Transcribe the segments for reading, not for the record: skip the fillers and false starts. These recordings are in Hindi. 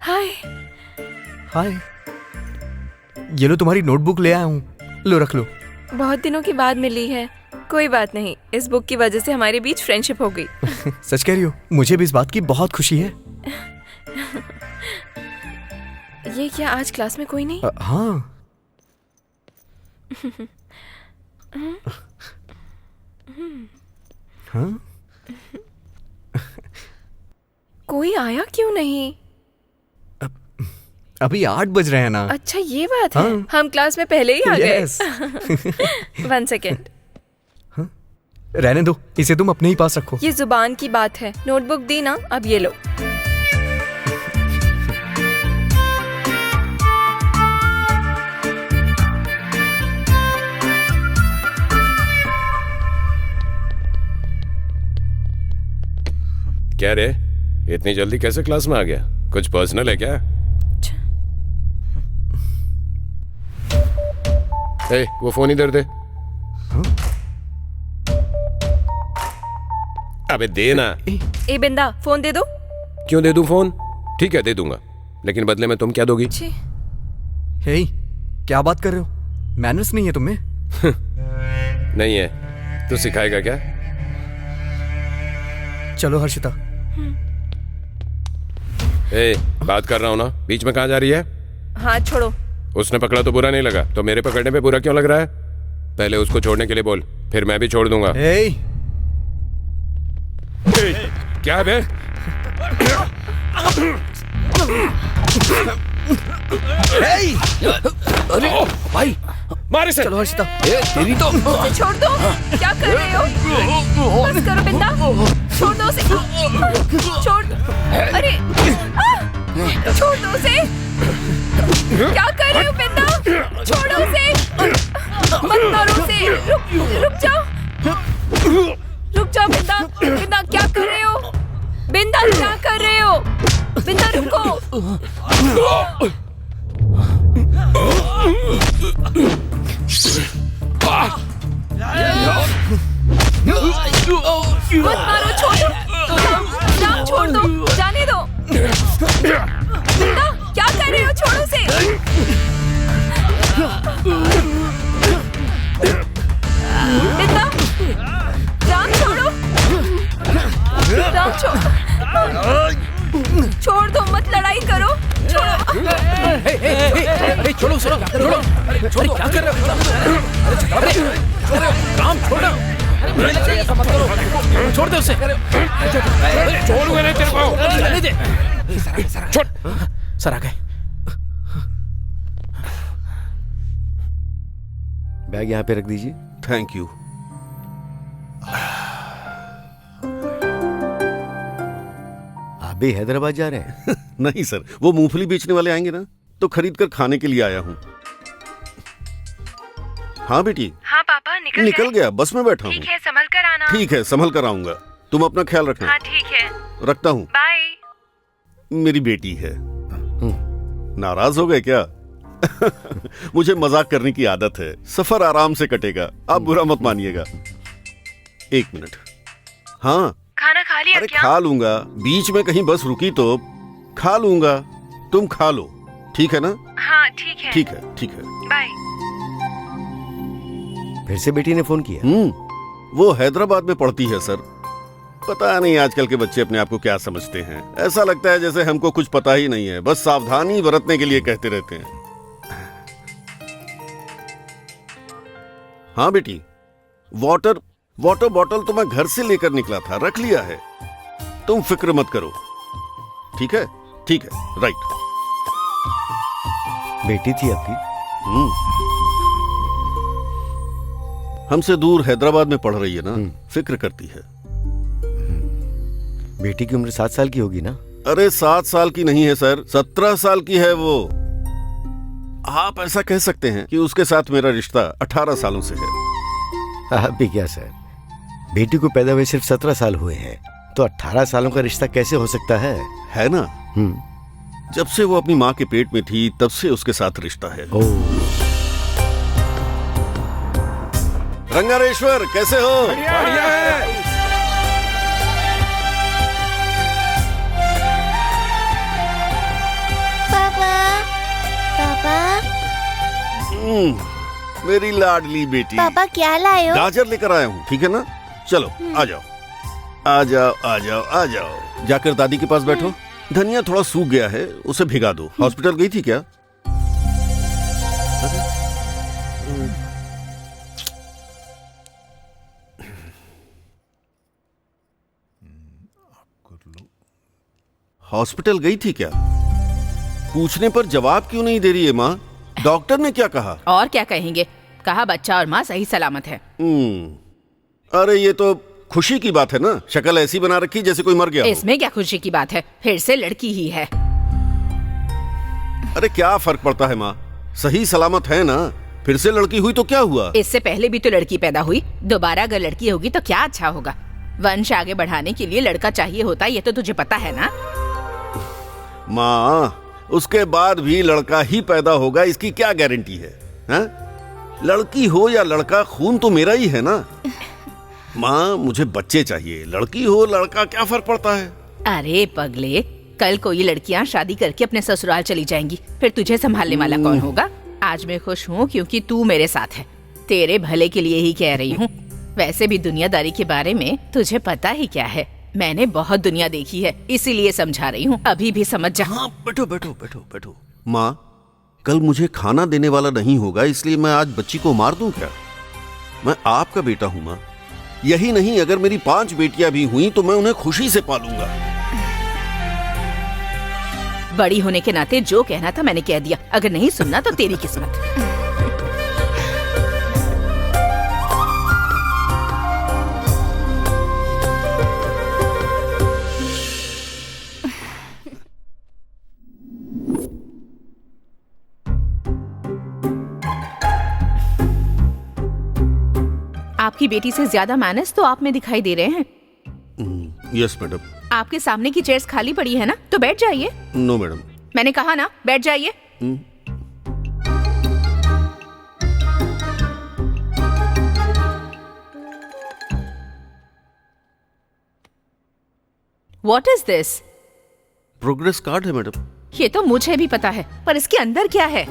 हाय। हाय, ये लो तुम्हारी नोटबुक ले आया हूँ, लो रख लो। बहुत दिनों के बाद मिली है। कोई बात नहीं, इस बुक की वजह से हमारे बीच फ्रेंडशिप हो गई। सच कह रही हो? मुझे भी इस बात की बहुत खुशी है। ये क्या आज क्लास में कोई नहीं? हाँ। हाँ? कोई आया क्यों नहीं? अभी 8 बज रहे हैं ना। अच्छा ये बात है। हाँ। हम क्लास में पहले ही आ Yes. गए। 1 सेकेंड। रहने दो, इसे तुम अपने ही पास रखो। ये जुबान की बात है। नोटबुक दी ना, अब ये लो। क्या रे, इतनी जल्दी कैसे क्लास में आ गया? कुछ पर्सनल है क्या? ए, वो फोन इधर दे। अबे दे ना। ए बिंदा, फोन दे दो। क्यों दे दूं फोन? ठीक है दे दूंगा, लेकिन बदले में तुम क्या दोगी? छी। हे, क्या बात कर रहे हो? मैनर्स नहीं है तुम्हें? नहीं है, तू सिखाएगा क्या? चलो हर्षिता। ए, बात कर रहा हूं ना, बीच में कहां जा रही है? हाथ छोड़ो। उसने पकड़ा तो बुरा नहीं लगा, तो मेरे पकड़ने पे बुरा क्यों लग रहा है? पहले उसको छोड़ने के लिए बोल, फिर मैं भी छोड़ दूंगा। हे, क्या है बे? अरे भाई, मार इसे। चलो हर्षिता। तेरी तो उसे छोड़ दो। क्या कर रहे हो? बस करो बिंदा, छोड़ दो उसे। छोड़ दो। अरे छोड़ दो उसे। क्या कर रहे हो बिंदा? छोड़ो उसे, मत मारो उसे। रुक जाओ, रुक जाओ बिंदा। बिंदा क्या कर रहे हो? बिंदा क्या कर रहे हो? बिंदा रुको। मत मारो, छोड़ो। नाम छोड़ दो, जाने दो। बिंदा क्या कर रहे हो? छोड़ो उसे। बिंदा, राम छोड़ो। राम छोड़ दो, मत लड़ाई करो। छोड़ो। छोड़ो, छोड़ो, छोड़ो, छोड़ो, क्या कर रहे हो? राम छोड़ो, ऐसा मत करो, छोड़ दे उसे। छोड़ूंगा नहीं तेरे को। रहने दे। छोड़। सर आ गए। बैग यहाँ पे रख दीजिए। Thank you. आप भी हैदराबाद जा रहे हैं? नहीं सर, वो मूंगफली बेचने वाले आएंगे ना, तो खरीद कर खाने के लिए आया हूँ। हाँ बेटी। हाँ पापा, निकल गया, बस में बैठा हूँ। ठीक है, संभल कर आना। ठीक है, संभल कर आऊंगा। तुम अपना ख्याल रखना। हाँ ठीक है, रखता हूँ। बाय। मेरी बेटी है। नाराज हो गए क्या? मुझे मजाक करने की आदत है। सफर आराम से कटेगा, आप बुरा मत मानिएगा। 1 मिनट। हाँ खाना खा लिया अरे क्या? खा लूंगा, बीच में कहीं बस रुकी तो खा लूंगा। तुम खा लो, ठीक है ना? हाँ ठीक है। ठीक है, ठीक है। बाय। फिर से बेटी ने फोन किया? वो हैदराबाद में पढ़ती है सर। पता नहीं आजकल के बच्चे अपने आप को क्या समझते हैं। ऐसा लगता है जैसे हमको कुछ पता ही नहीं है, बस सावधानी बरतने के लिए कहते रहते हैं। हाँ बेटी, वाटर बॉटल तो मैं घर से लेकर निकला था, रख लिया है। तुम फिक्र मत करो, ठीक है? ठीक है, राइट। बेटी थी आपकी? हमसे दूर हैदराबाद में पढ़ रही है ना, फिक्र करती है। बेटी की उम्र 7 साल की होगी ना? अरे 7 साल की नहीं है सर, 17 साल की है वो। आप ऐसा कह सकते हैं कि उसके साथ मेरा रिश्ता 18 सालों से है। आप भी क्या सर, बेटी को पैदा हुए सिर्फ 17 साल हुए हैं, तो 18 सालों का रिश्ता कैसे हो सकता है? है ना? जब से वो अपनी माँ के पेट में थी तब से उसके साथ रिश्ता है। रंगारेश्वर कैसे हो? बढ़िया है। मेरी लाडली बेटी। पापा क्या लाए हो? गाजर लेकर आया हूँ, ठीक है ना? चलो आ जाओ आ जाओ आ जाओ आ जाओ। जाकर दादी के पास बैठो। धनिया थोड़ा सूख गया है, उसे भिगा दो। हॉस्पिटल गई थी क्या? हॉस्पिटल गई थी क्या? पूछने पर जवाब क्यों नहीं दे रही है माँ? डॉक्टर ने क्या कहा? और क्या कहेंगे, कहा बच्चा और माँ सही सलामत है। अरे ये तो खुशी की बात है ना, शक्ल ऐसी बना रखी जैसे कोई मर गया हो। इसमें क्या खुशी की बात है, फिर से लड़की ही है। अरे क्या फर्क पड़ता है माँ, सही सलामत है ना। फिर से लड़की हुई तो क्या हुआ? इससे पहले भी तो लड़की पैदा हुई, दोबारा अगर लड़की होगी तो क्या अच्छा होगा। वंश आगे बढ़ाने के लिए लड़का चाहिए होता है, ये तो तुझे पता है ना। माँ उसके बाद भी लड़का ही पैदा होगा, इसकी क्या गारंटी है, हा? लड़की हो या लड़का, खून तो मेरा ही है ना। माँ मुझे बच्चे चाहिए, लड़की हो लड़का क्या फर्क पड़ता है? अरे पगले, कल को ये लड़कियाँ शादी करके अपने ससुराल चली जाएंगी, फिर तुझे संभालने वाला कौन होगा? आज मैं खुश हूँ क्योंकि तू मेरे साथ है, तेरे भले के लिए ही कह रही हूँ। वैसे भी दुनियादारी के बारे में तुझे पता ही क्या है, मैंने बहुत दुनिया देखी है, इसीलिए समझा रही हूँ, अभी भी समझ जा। हाँ बैठो बैठो बैठो बैठो। माँ कल मुझे खाना देने वाला नहीं होगा, इसलिए मैं आज बच्ची को मार दूं क्या? मैं आपका बेटा हूँ माँ। यही नहीं, अगर मेरी 5 बेटियां भी हुई तो मैं उन्हें खुशी से पालूंगा। बड़ी होने के नाते जो कहना था मैंने कह दिया, अगर नहीं सुनना तो तेरी किस्मत। आपकी बेटी से ज्यादा मैनर्स तो आप में दिखाई दे रहे हैं। Yes madam. आपके सामने की चेयर्स खाली पड़ी है ना, तो बैठ जाइए। No madam. मैंने कहा ना, बैठ जाइए। What is this? Progress card है मैडम। ये तो मुझे भी पता है, पर इसके अंदर क्या है?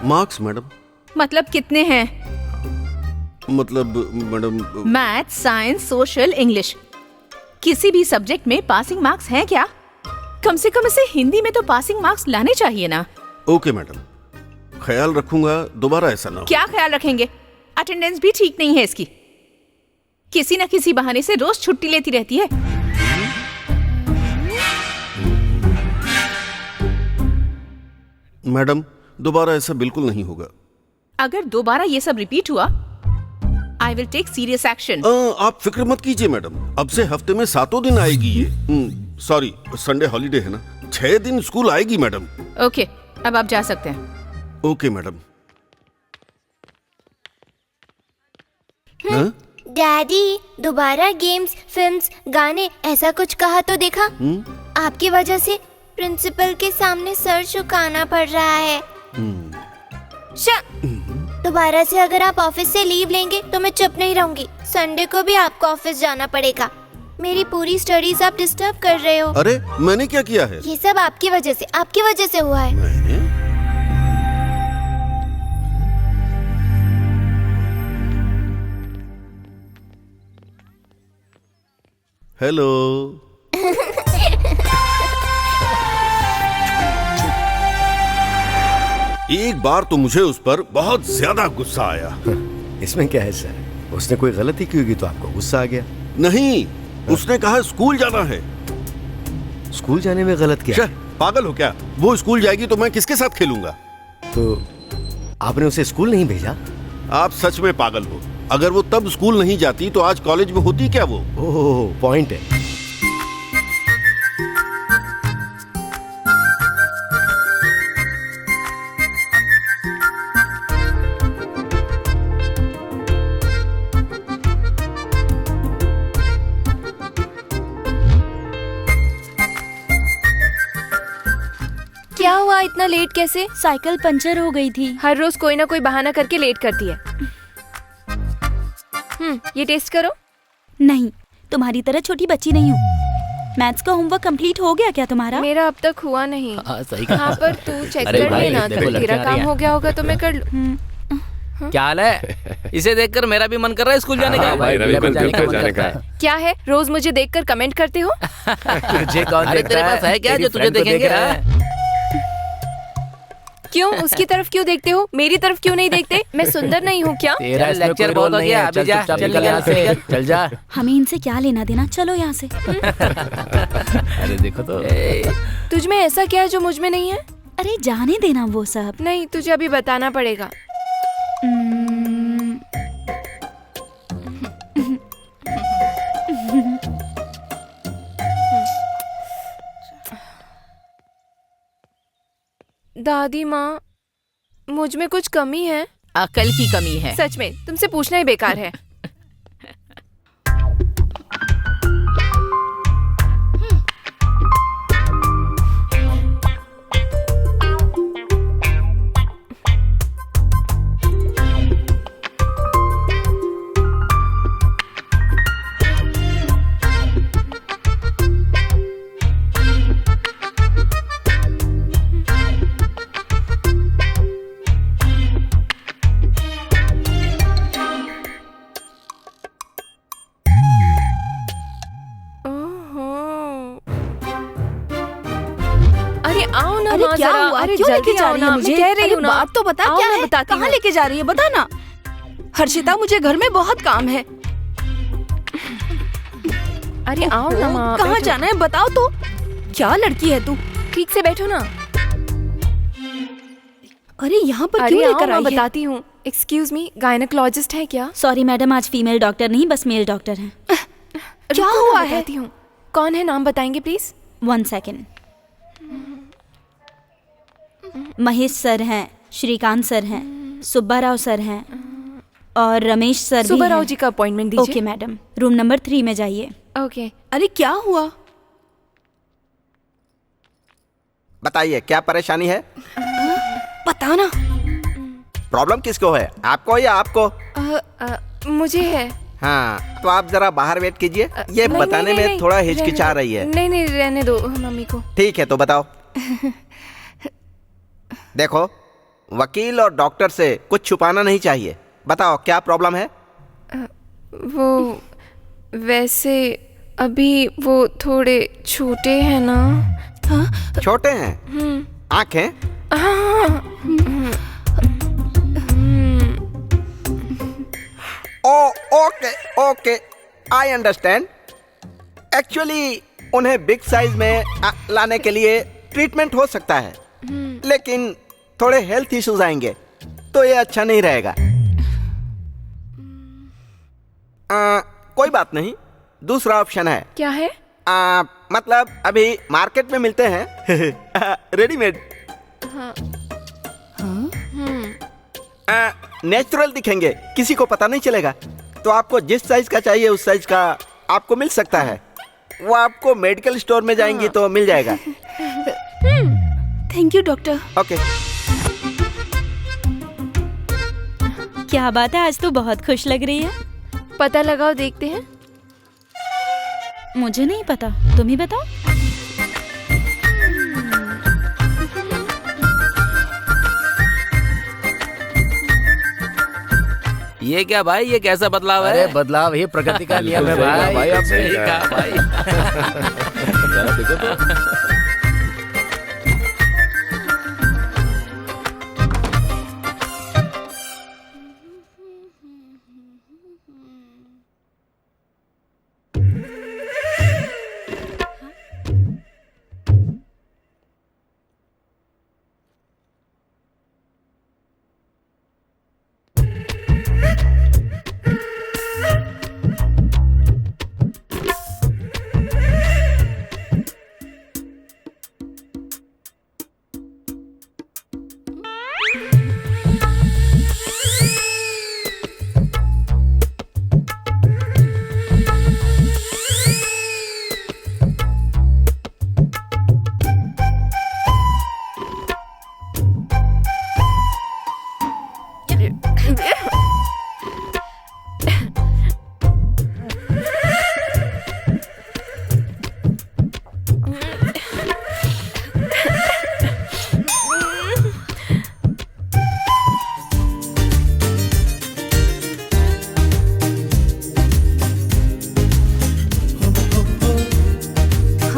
Marks madam. मतलब कितने हैं? मतलब madam math, science, social, English, किसी भी सब्जेक्ट में पासिंग मार्क्स हैं क्या? कम से कम इसे हिंदी में तो पासिंग मार्क्स लाने चाहिए ना। ओके मैडम, ख्याल रखूंगा, दोबारा ऐसा ना हो। क्या ख्याल रखेंगे? अटेंडेंस भी ठीक नहीं है इसकी, किसी न किसी बहाने से रोज छुट्टी लेती रहती है। मैडम दोबारा ऐसा बिल्कुल नहीं होगा। अगर दोबारा ये सब रिपीट हुआ, I will take serious action. आप फिक्र मत कीजिए मैडम, अब से हफ्ते में 7 दिन आएगी ये। सॉरी, संडे हॉलीडे है ना, 6 दिन स्कूल आएगी मैडम। ओके, अब आप जा सकते हैं। Okay madam. डैडी, दोबारा गेम्स, फिल्म्स, गाने ऐसा कुछ कहा तो देखा? आपकी वजह से प्रिंसिपल के सामने सर झुकाना पड़ रहा है। दोबारा से अगर आप ऑफिस से लीव लेंगे तो मैं चुप नहीं रहूंगी। संडे को भी आपको ऑफिस जाना पड़ेगा। मेरी पूरी स्टडीज आप डिस्टर्ब कर रहे हो। अरे मैंने क्या किया है? ये सब आपकी वजह से हुआ है। मैंने? हेलो। एक बार तो मुझे उस पर बहुत ज्यादा गुस्सा आया। इसमें क्या है सर, उसने कोई गलती की होगी तो आपको गुस्सा आ गया। नहीं, उसने कहा स्कूल जाना है। स्कूल जाने में गलत क्या? क्या पागल हो क्या? वो स्कूल जाएगी तो मैं किसके साथ खेलूंगा? तो आपने उसे स्कूल नहीं भेजा? आप सच में पागल हो। अगर वो तब स्कूल नहीं जाती तो आज कॉलेज में होती क्या वो? ओह, पॉइंट है। क्या हुआ, इतना लेट कैसे? साइकिल पंचर हो गई थी। हर रोज कोई ना कोई बहाना करके लेट करती है। ये टेस्ट करो। नहीं, तुम्हारी तरह छोटी बच्ची नहीं हूँ। मैथ्स का होमवर्क कंप्लीट हो गया क्या तुम्हारा? मेरा अब तक हुआ नहीं। हाँ, सही कहा। हाँ, पर तू चेक अरे कर भाई, लेना, देखो तो लड़कियां तेरा आ काम रही हैं। हो गया होगा तो मैं कर लूँ। क्या हाल है? इसे देखकर मेरा भी मन कर रहा है स्कूल जाने का। हाँ, भाई, मेरा भी मन करता है जाने का। क्या है, रोज मुझे देखकर कमेंट करते हो? तुझे कौन अरे तेरे पास है क्या जो तुझे देखेंगे? क्यों, उसकी तरफ क्यों देखते हो, मेरी तरफ क्यों नहीं देखते? मैं सुंदर नहीं हूँ क्या? तेरा लेक्चर बहुत हो गया, अभी जा, चल निकल यहाँ से, चल जा। हमें इनसे क्या लेना देना, चलो यहाँ से। अरे देखो तो तुझ में ऐसा क्या है जो मुझ में नहीं है? अरे जाने देना वो सब। नहीं, तुझे अभी बताना पड़ेगा। दादी माँ, मुझ में कुछ कमी है। अकल की कमी है। सच में, तुमसे पूछना ही बेकार है। आओ ना अरे माँ, क्या जरा। हुआ? अरे क्यों लेके जल्दी जा आओ रही ना, है मैं मुझे? कह रही अरे हूँ ना। बात तो बता, आओ क्या ना, है? बताती कहाँ हूँ। लेके जा रही है, बता ना। हर्षिता, मुझे घर में बहुत काम है। अरे आओ ना माँ, कहाँ बैठो। जाना है बताओ तो। क्या लड़की है तू? ठीक से बैठो ना। अरे यहाँ पर अरे क्यों आओ लेकर मैं आई है? बताती हूँ। एक्सक्यूज मी, गायनेकोलॉजिस्ट है क्या? सॉरी मैडम, आज फीमेल डॉक्टर नहीं, बस मेल डॉक्टर हैं। क्या रुको, हुआ मैं है? बताती हूँ। कौन है, नाम बताएंगे प्लीज? 1 सेकेंड। महेश सर हैं, श्रीकांत सर हैं, सुब्बा राव सर हैं और रमेश सर भी सुब्बा राव हैं। जी का अपॉइंटमेंट दीजिए। ओके मैडम, रूम नंबर 3 में जाइए। ओके। अरे क्या हुआ? बताइए क्या परेशानी है? बता ना। प्रॉब्लम किसको है, आपको या आपको? मुझे है। हाँ, तो आप जरा बाहर वेट कीजिए, ये नहीं, बताने नहीं, में नहीं, थोड़ा रहने हिचकिचा दो। रही है। नहीं नहीं, रहने दो मम्मी को। ठीक है, तो बताओ। देखो, वकील और डॉक्टर से कुछ छुपाना नहीं चाहिए। बताओ क्या प्रॉब्लम है? वो वैसे अभी वो थोड़े छोटे हैं ना। हाँ? छोटे हैं? आंखें? हाँ। Okay okay, I understand. Actually उन्हें बिग साइज में लाने के लिए ट्रीटमेंट हो सकता है, लेकिन थोड़े हेल्थ इश्यूज आएंगे तो ये अच्छा नहीं रहेगा। कोई बात नहीं, दूसरा ऑप्शन है। क्या है? मतलब अभी मार्केट में मिलते हैं रेडीमेड। नेचुरल दिखेंगे, किसी को पता नहीं चलेगा। तो आपको जिस साइज का चाहिए उस साइज का आपको मिल सकता है। वो आपको मेडिकल स्टोर में जाएंगी तो मिल जाएगा। Thank you doctor. ओके। क्या बात है, आज तो बहुत खुश लग रही है। पता लगाओ, देखते हैं। मुझे नहीं पता, तुम ही बताओ। ये क्या भाई, ये कैसा बदलाव है? अरे बदलाव ही प्रकृति का नियम है भाई। भाई, आपने सही कहा भाई। जरा देखो तो।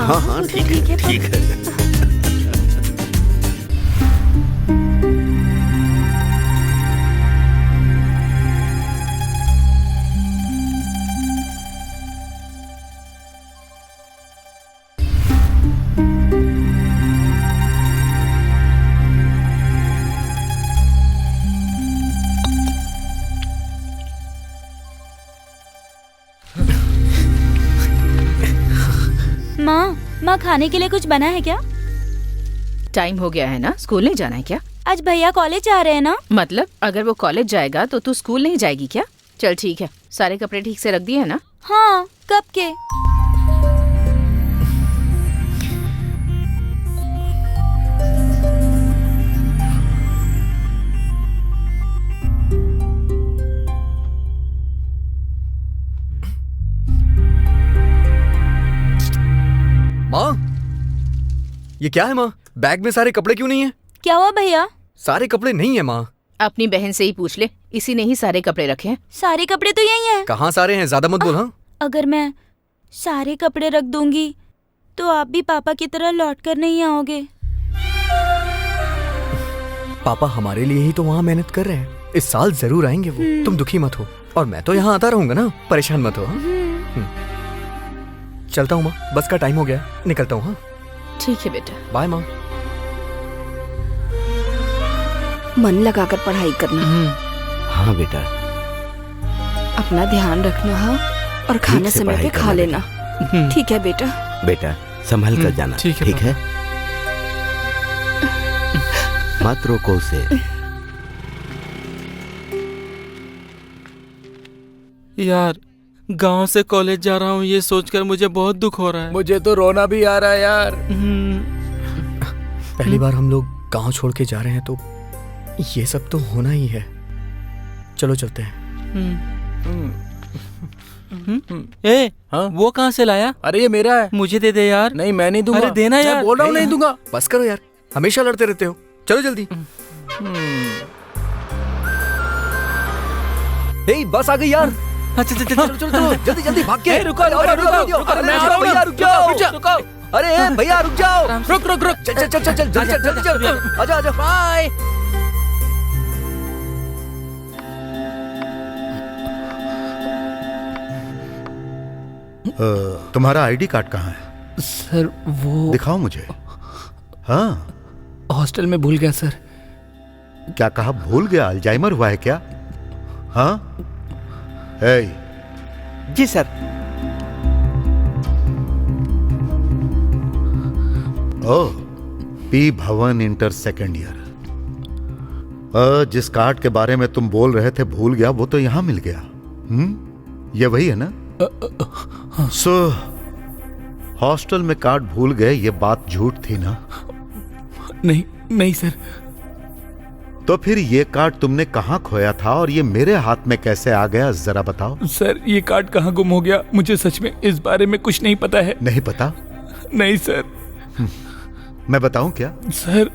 हाँ हाँ ठीक है ठीक है। माँ खाने के लिए कुछ बना है क्या? टाइम हो गया है ना, स्कूल नहीं जाना है क्या? आज भैया कॉलेज जा रहे हैं ना। मतलब अगर वो कॉलेज जाएगा तो तू स्कूल नहीं जाएगी क्या? चल ठीक है, सारे कपड़े ठीक से रख दिए है ना? हाँ, कब के? माँ, ये क्या है माँ? बैग में सारे कपड़े क्यों नहीं है? क्या हुआ भैया? सारे कपड़े नहीं है माँ। अपनी बहन से ही पूछ ले, इसी ने ही सारे कपड़े रखे हैं। सारे कपड़े तो यही हैं। कहाँ सारे हैं? ज्यादा मत बोल। हाँ, अगर मैं सारे कपड़े रख दूंगी तो आप भी पापा की तरह लौट कर नहीं आओगे। पापा हमारे लिए ही तो वहाँ मेहनत कर रहे हैं। इस साल जरूर आएंगे वो। तुम दुखी मत हो, और मैं तो यहाँ आता रहूंगा ना, परेशान मत हो। चलता हूँ माँ, बस का टाइम हो गया, निकलता हूँ। हाँ ठीक है बेटा, बाय माँ। मन लगाकर पढ़ाई करना। हाँ बेटा, अपना ध्यान रखना। हाँ, और खाना से समय पे पढ़ाई खा करना लेना। ठीक है बेटा। बेटा संभल कर जाना। ठीक है मत रोको उसे। यार गांव से कॉलेज जा रहा हूँ, ये सोचकर मुझे बहुत दुख हो रहा है। मुझे तो रोना भी आ रहा है यार। पहली बार हम लोग गांव छोड़ के जा रहे हैं, तो ये सब तो होना ही है। चलो चलते हैं। ए, हाँ? वो कहाँ से लाया? अरे ये मेरा है, मुझे दे दे यार। नहीं मैं नहीं दूंगा। अरे देना यार, बोल रहा हूँ नहीं दूंगा। बस करो यार, हमेशा लड़ते रहते हो। चलो जल्दी। हे, बस आ गई यार। चल चलो जल्दी जल्दी भाग के। रुको अरे भैया रुक जाओ। रुक चल जल्दी आजा आजा। बाय। तुम्हारा आईडी कार्ड कहाँ है? सर वो दिखाओ मुझे। हाँ, हॉस्टल में भूल गया सर। क्या कहा? भूल गया? अल्जाइमर हुआ है क्या? हाँ जी सर। ओह, पी भवन इंटर सेकेंड ईयर। जिस कार्ड के बारे में तुम बोल रहे थे भूल गया, वो तो यहां मिल गया। ये वही है ना? सो हॉस्टल में कार्ड भूल गए, ये बात झूठ थी ना? नहीं सर। तो फिर ये कार्ड तुमने कहाँ खोया था और ये मेरे हाथ में कैसे आ गया, जरा बताओ। सर ये कार्ड कहाँ गुम हो गया, मुझे सच में इस बारे में कुछ नहीं पता है। नहीं पता? नहीं सर। मैं बताऊं क्या? सर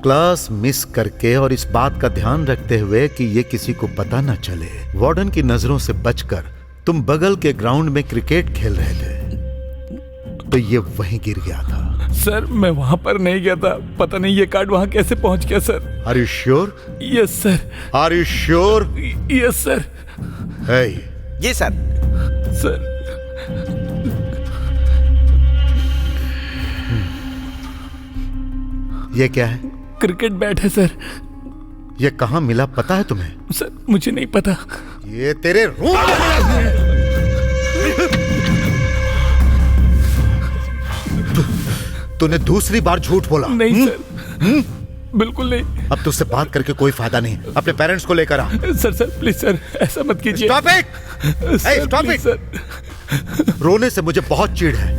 क्लास मिस करके और इस बात का ध्यान रखते हुए कि ये किसी को पता न चले, वार्डन की नजरों से बचकर तुम बगल के ग्राउंड में क्रिकेट खेल रहे थे, तो ये वहीं गिर गया था। सर मैं वहां पर नहीं गया था, पता नहीं ये कार्ड वहां कैसे पहुंच गया sir. Are you sure? Yes sir. Are you sure? Yes sir. जी सर। सर ये क्या है? क्रिकेट बैट है सर। ये कहाँ मिला पता है तुम्हें? सर मुझे नहीं पता। ये तेरे रूम तूने दूसरी बार झूठ बोला। नहीं सर, बिल्कुल नहीं। अब तुझसे बात करके कोई फायदा नहीं, अपने पेरेंट्स को लेकर आ। सर प्लीज सर, ऐसा मत कीजिए। Stop it! Stop it! रोने से मुझे बहुत चिढ़ है।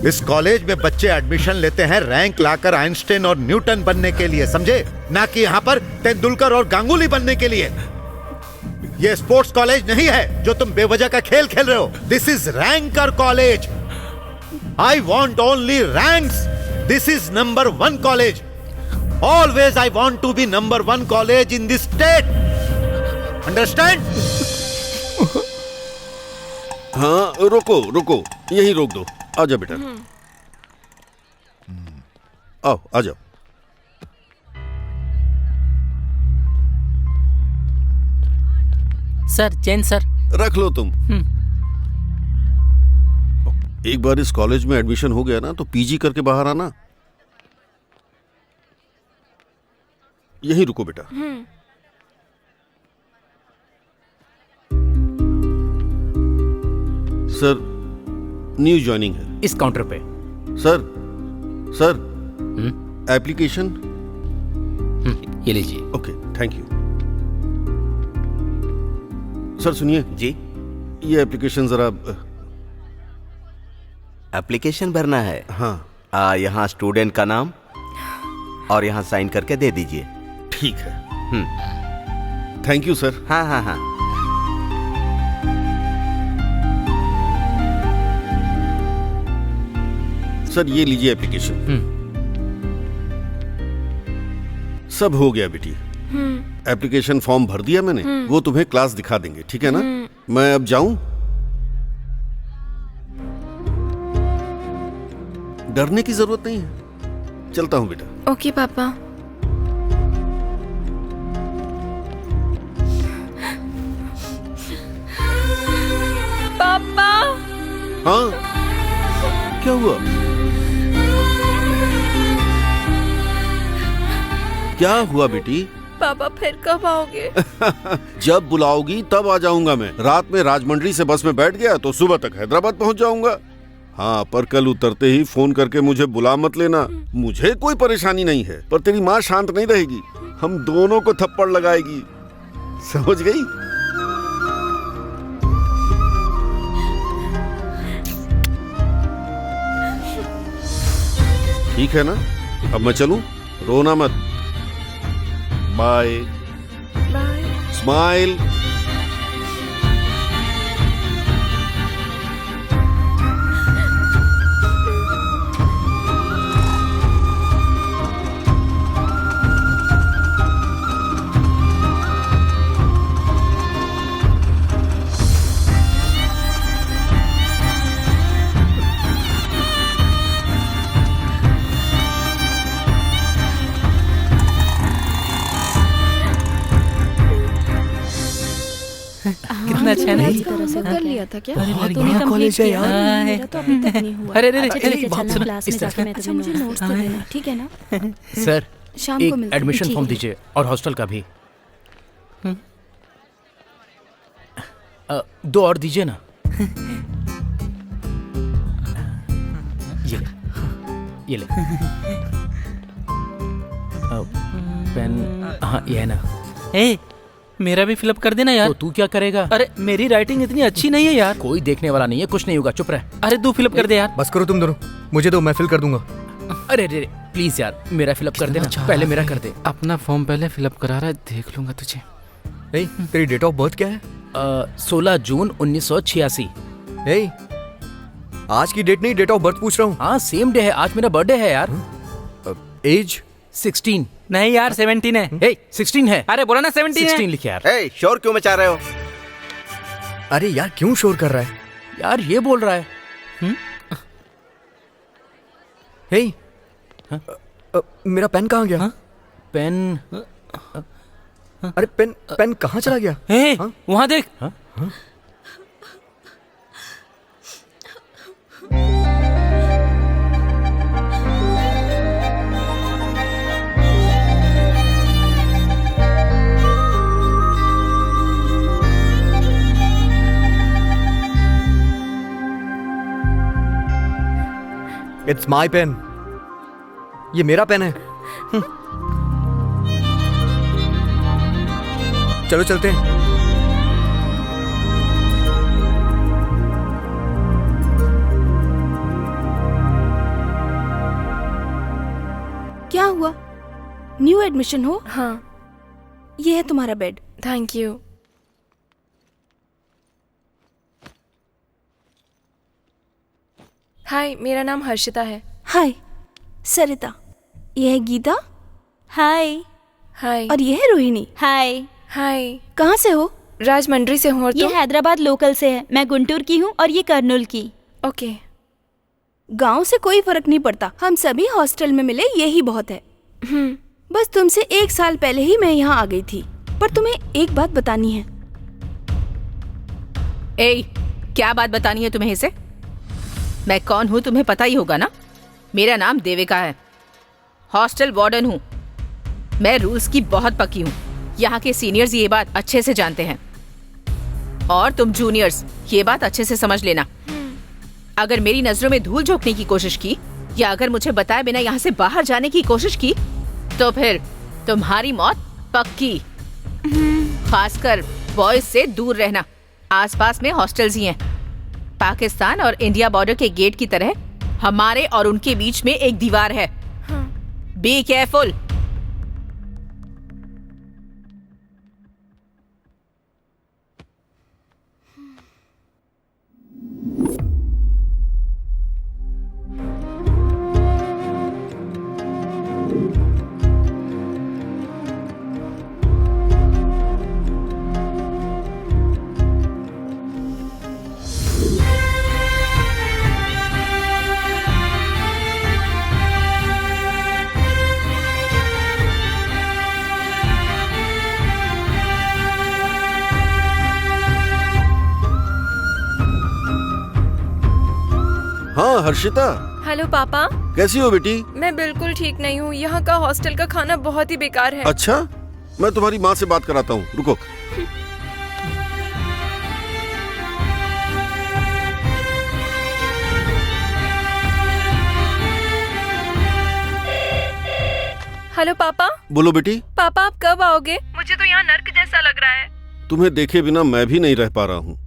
इस कॉलेज में बच्चे एडमिशन लेते हैं रैंक लाकर आइंस्टाइन और न्यूटन बनने के लिए, समझे? ना कि यहाँ पर तेंदुलकर और गांगुली बनने के लिए। ये स्पोर्ट्स कॉलेज नहीं है जो तुम बेवजह का खेल खेल रहे हो। This is ranker college. I want only ranks. This is number 1 college. Always I want to be number 1 college in this state. Understand? हाँ रुको रुको, यहीं रोक दो। आ जाओ बेटा, आओ आ जाओ। Sir, Jain sir. रख लो तुम। एक बार इस कॉलेज में एडमिशन हो गया ना तो पीजी करके बाहर आना। यहीं रुको बेटा। सर, न्यू ज्वाइनिंग है। इस काउंटर पे। Sir application. ये लीजिए। Okay, thank you. सर सुनिए जी, ये एप्लीकेशन जरा। एप्लीकेशन भरना है? हाँ। यहाँ स्टूडेंट का नाम और यहाँ साइन करके दे दीजिए। ठीक है। Thank you sir. हाँ हाँ हाँ। सर ये लीजिए एप्लीकेशन। सब हो गया बेटी। एप्लीकेशन फॉर्म भर दिया मैंने, वो तुम्हें क्लास दिखा देंगे, ठीक है ना? मैं अब जाऊं? डरने की जरूरत नहीं है, चलता हूं बेटा। ओके पापा। पापा। हाँ, क्या हुआ? क्या हुआ बेटी? पापा फिर कब आओगे? जब बुलाओगी तब आ जाऊंगा मैं। रात में राजमंड्री से बस में बैठ गया तो सुबह तक हैदराबाद पहुंच जाऊंगा। हाँ, पर कल उतरते ही फोन करके मुझे बुला मत लेना। मुझे कोई परेशानी नहीं है, पर तेरी माँ शांत नहीं रहेगी, हम दोनों को थप्पड़ लगाएगी, समझ गई? ठीक है ना? अब मैं चलूं? रोना मत। बाय। बाय। स्माइल। कितना अच्छा है ना? कर लिया था क्या? बड़ा कॉलेज है यार। मेरा तो अभी तक नहीं हुआ। अरे चलना क्लास में जाके मैं अच्छा मुझे नोट्स दे देना, ठीक है ना? सर, शाम को एक मिलते हैं। एडमिशन ठीक फॉर्म है। दीजिए और हॉस्टल का भी। 2 और दीजिए ना। ये ले पेन। हाँ, ये है ना? मेरा भी फिलअप कर देना यार। तो तू क्या करेगा? अरे मेरी राइटिंग इतनी अच्छी नहीं है यार। कोई देखने वाला नहीं है, कुछ नहीं होगा, चुप रह। अरे तू फिलअप कर दे यार। बस करो तुम दोनों, मुझे दो, मैं फिल कर दूंगा। अरे रे प्लीज यार, मेरा फिलअप कर देना। पहले मेरा कर दे। अपना फॉर्म पहले फिलअप करा रहा है, देख लूंगा तुझे। तेरी डेट ऑफ बर्थ क्या है? 16 जून 1986। आज की डेट नहीं, डेट ऑफ बर्थ पूछ रहा हूँ। हाँ सेम डे है, आज मेरा बर्थडे है यार। एज 16। नहीं यार 17 है। 16 है। अरे बोला ना 17 है। 16 लिखे यार। शोर क्यों मचा रहे हो? अरे यार क्यों शोर कर रहा है? यार ये बोल रहा है। मेरा पेन कहाँ गया? पेन? अरे पेन कहाँ चला गया? वहां देख। It's my pen. ये मेरा पेन है। चलो चलते हैं। क्या हुआ? न्यू एडमिशन हो? हाँ। ये है तुम्हारा बेड। Thank you. हाय, मेरा नाम हर्षिता है। हाय, सरिता। ये है गीता। हाय। हाय। और ये है रोहिणी। हाय। हाय। कहाँ से हो? राजमंड्री से हूँ। और ये तुम? हैदराबाद लोकल से है। मैं गुंटूर की हूँ और ये कर्नूल की। ओके। गांव से कोई फर्क नहीं पड़ता, हम सभी हॉस्टल में मिले, यही बहुत है। बस तुमसे 1 साल पहले ही मैं यहाँ आ गई थी, पर तुम्हें एक बात बतानी है। ए, क्या बात बतानी है तुम्हें इसे? मैं कौन हूँ तुम्हें पता ही होगा ना। मेरा नाम देविका है, हॉस्टल वार्डन हूँ। मैं रूल्स की बहुत पक्की हूँ। यहाँ के सीनियर्स ये बात अच्छे से जानते हैं और तुम जूनियर्स ये बात अच्छे से समझ लेना। अगर मेरी नजरों में धूल झोंकने की कोशिश की या अगर मुझे बताए बिना यहाँ से बाहर जाने की कोशिश की तो फिर तुम्हारी मौत पक्की। खासकर बॉयज से दूर रहना। आसपास में हॉस्टल्स ही हैं। पाकिस्तान और इंडिया बॉर्डर के गेट की तरह हमारे और उनके बीच में एक दीवार है। Be careful. हाँ हर्षिता, हेलो पापा। कैसी हो बेटी? मैं बिल्कुल ठीक नहीं हूँ। यहाँ का हॉस्टल का खाना बहुत ही बेकार है। अच्छा, मैं तुम्हारी माँ से बात कराता हूँ, रुको। हेलो पापा। बोलो बेटी। पापा आप कब आओगे? मुझे तो यहाँ नर्क जैसा लग रहा है। तुम्हें देखे बिना मैं भी नहीं रह पा रहा हूँ।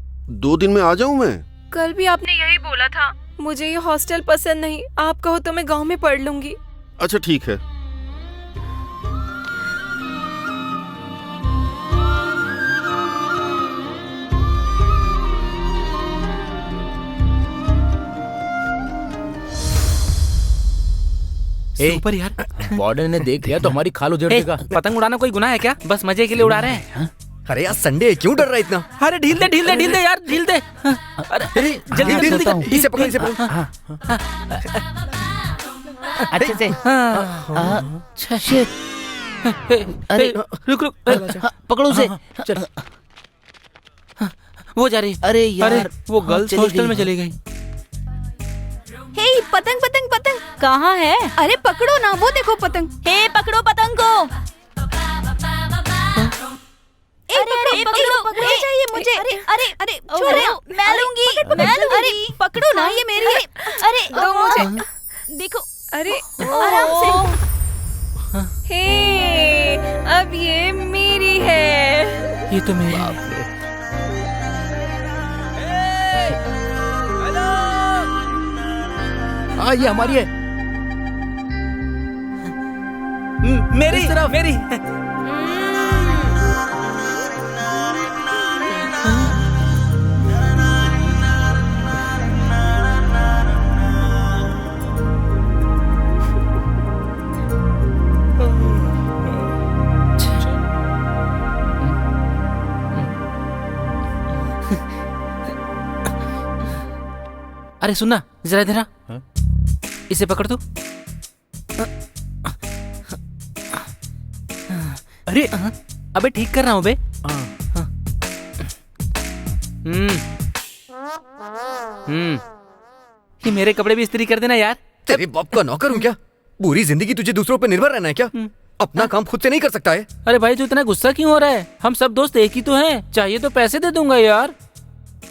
2 दिन में आ जाऊँ मैं? कल भी आपने यही बोला था। मुझे ये हॉस्टल पसंद नहीं। आप कहो तो मैं गांव में पढ़ लूंगी। अच्छा ठीक है। सुपर यार, वार्डन ने देख लिया तो हमारी खाल उधेड़ देगा। पतंग उड़ाना कोई गुनाह है क्या? बस मजे के लिए उड़ा रहे हैं। अरे यार संडे है, क्यों डर रहा है इतना? अरे ढील दे ढील दे ढील दे यार, ढील दे। अरे जल्दी जल्दी इसे पकड़, इसे पकड़। अच्छे से। अच्छा शिट। अरे रुक रुक, पकड़ो उसे। चल। वो जा रही। अरे यार, वो गर्ल्स हॉस्टल में चली गई। हे पतंग पतंग पतंग कहाँ है? अरे पकड़ो ना, वो देखो पतंग। हे पकड़ो पतंग को। पकड़ो चाहिए मुझे। अरे अरे छोड़ो, मैं लूंगी। अरे पकड़ो ना, ये मेरी है। अरे दो मुझे। देखो। अरे आराम से। हे अब ये मेरी है। ये तो मेरी। हाँ ये हमारी है। मेरी तरफ मेरी। अरे सुनना जरा इधर आ। इसे पकड़ तू। अरे अबे ठीक कर रहा हूँ बे। ये मेरे कपड़े भी इस्त्री कर देना यार। तेरे बाप का नौकर हूँ क्या? पूरी जिंदगी तुझे दूसरों पर निर्भर रहना है क्या? अपना काम खुद से नहीं कर सकता है? अरे भाई तू इतना गुस्सा क्यों हो रहा है? हम सब दोस्त एक ही तो हैं। चाहिए तो पैसे दे दूंगा यार।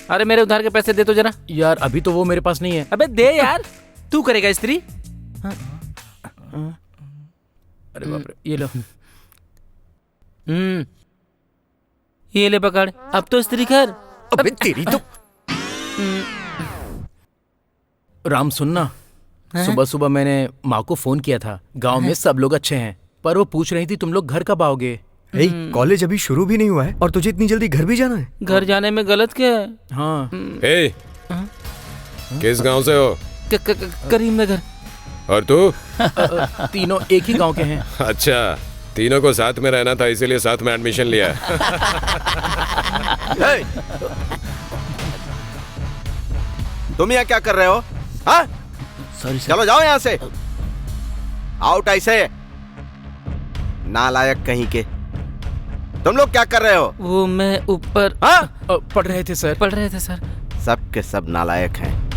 अरे मेरे उधार के पैसे दे तो जरा। यार अभी तो वो मेरे पास नहीं है। अबे दे यार। तू करेगा इस्त्री? अरे बाप रे, ये लो। ये ले पकड़, अब तो इस्त्री कर। अबे तेरी तो। राम सुनना, सुबह सुबह मैंने माँ को फोन किया था। गांव में सब लोग अच्छे हैं, पर वो पूछ रही थी तुम लोग घर कब आओगे। कॉलेज अभी शुरू भी नहीं हुआ है और तुझे इतनी जल्दी घर भी जाना है? घर जाने में गलत क्या है? हाँ। किस गांव से हो? करीमनगर। और तू? तीनों एक ही गांव के हैं। अच्छा, तीनों को साथ में रहना था इसीलिए साथ में एडमिशन लिया। हे! तुम यहाँ क्या कर रहे हो? हाँ? सॉरी चलो जाओ यहाँ से। आउट ऐसे। नालायक कहीं के। तुम लोग क्या कर रहे हो? वो मैं ऊपर पढ़ रहे थे सर। पढ़ रहे थे सर। सब के सब नालायक हैं।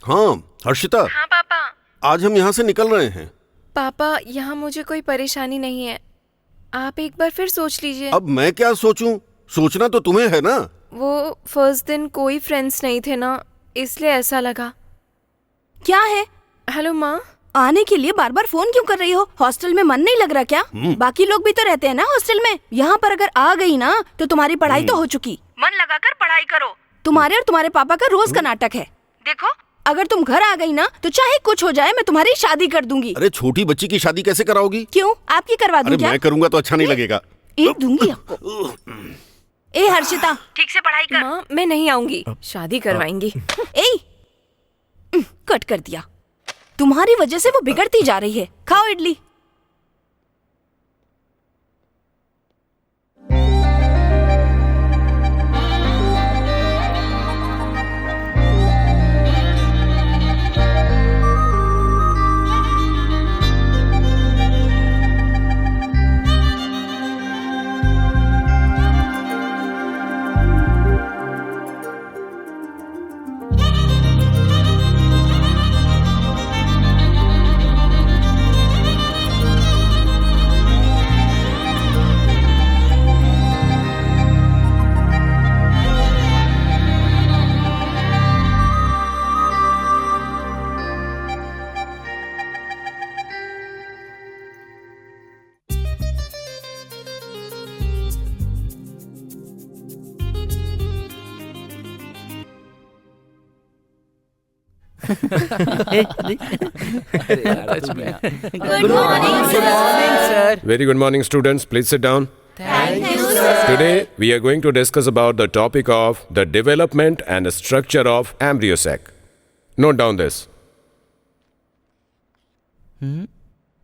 हाँ हर्षिता। हाँ पापा। आज हम यहाँ से निकल रहे हैं। पापा यहाँ मुझे कोई परेशानी नहीं है, आप एक बार फिर सोच लीजिए। अब मैं क्या सोचूं? सोचना तो तुम्हें है ना। वो फर्स्ट दिन कोई फ्रेंड्स नहीं थे ना, इसलिए ऐसा लगा। क्या है? हेलो माँ। आने के लिए बार बार फोन क्यों कर रही हो? हॉस्टल में मन नहीं लग रहा क्या? बाकी लोग भी तो रहते हैं ना हॉस्टल में। यहाँ पर अगर आ गई ना तो तुम्हारी पढ़ाई तो हो चुकी। मन लगाकर पढ़ाई करो। तुम्हारे और तुम्हारे पापा का रोज का नाटक है। देखो अगर तुम घर आ गई ना तो चाहे कुछ हो जाए मैं तुम्हारी शादी कर दूंगी। अरे छोटी बच्ची की शादी कैसे कराओगी? क्यों? आपकी करवा दूं अरे क्या? मैं करूंगा तो अच्छा नहीं लगेगा। एक दूंगी आपको। ए हर्षिता ठीक से पढ़ाई कर। माँ मैं नहीं आऊंगी, शादी करवाएंगी। ए कट कर दिया। तुम्हारी वजह से वो बिगड़ती जा रही है। खाओ idli. Good morning sir. Very good morning, students. Please sit down. Thank you sir. Today, we are going to discuss about the topic of the development and structure of embryo sac. Note down this.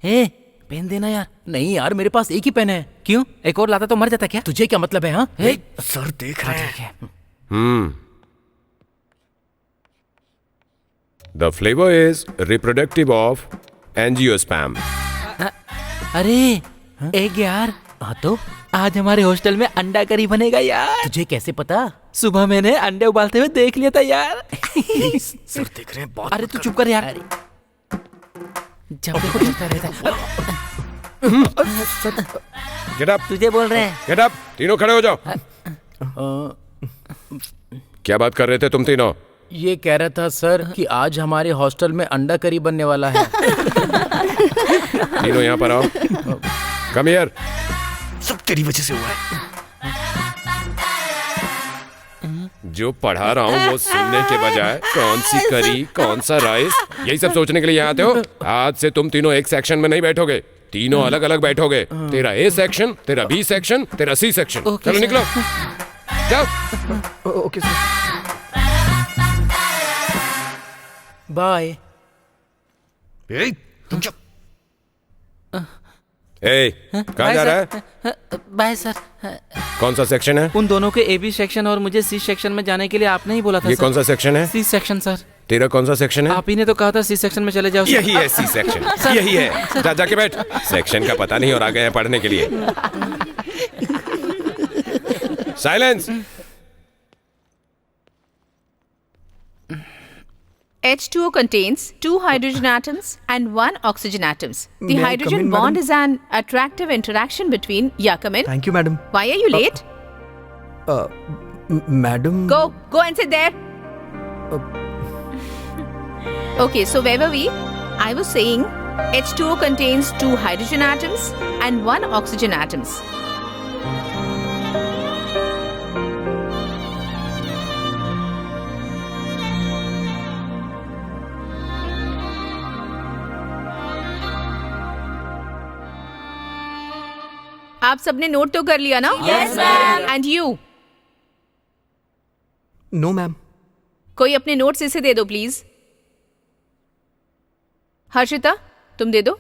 ए, पेन देना यार। नहीं यार मेरे पास एक ही पेन है। क्यों? एक और लाता तो मर जाता क्या? तुझे क्या मतलब है? हाँ सर देख रहे हैं। The flavor is reproductive of angiosperm. अरे एक यार। हाँ तो आज हमारे हॉस्टल में अंडा करी बनेगा यार। तुझे कैसे पता? सुबह मैंने अंडे उबालते हुए देख लिया था यार। सर देख रहे हैं बहुत। अरे तू चुप कर यार। जब देखो चलता रहता है। Get up. तुझे बोल रहे हैं। Get up. तीनों खड़े हो जाओ। क्या बात कर रहे थे तुम तीनों? ये कह रहा था सर कि आज हमारे हॉस्टल में अंडा करी बनने वाला है। तीनों यहाँ पर आओ। Come here. सब तेरी वजह से हुआ है। जो पढ़ा रहा हूँ वो सुनने के बजाय कौन सी करी कौन सा राइस यही सब सोचने के लिए यहाँ आते हो। आज से तुम तीनों एक सेक्शन में नहीं बैठोगे, तीनों अलग अलग बैठोगे। तेरा ए सेक्शन, तेरा बी सेक्शन, तेरा सी सेक्शन। चलो निकलो जाओ। Okay sir. बाय। तुम क्या? कहाँ जा रहा है? Bye sir. कौन सा सेक्शन है? उन दोनों के ए बी सेक्शन और मुझे सी सेक्शन में जाने के लिए आपने ही बोला था। ये कौन सा सेक्शन है? C section sir. तेरा कौन सा सेक्शन है? आप ही ने तो कहा था सी सेक्शन में चले जाओ। यही है सी सेक्शन, यही है। जा जाके बैठ। सेक्शन का पता नहीं और आ गए हैं पढ़ने के लिए। Silence. H2O contains 2 hydrogen atoms and 1 oxygen atoms. The May I come hydrogen in, bond madam? is an attractive interaction between. Yeah, come in. Thank you madam. Why are you late? Madam. Go and sit there. Okay, so where were we? I was saying H2O contains 2 hydrogen atoms and 1 oxygen atoms. आप सबने नोट तो कर लिया ना? Yes, ma'am. And you? No ma'am. कोई अपने नोट्स इसे दे दो प्लीज। हर्षिता तुम दे दो।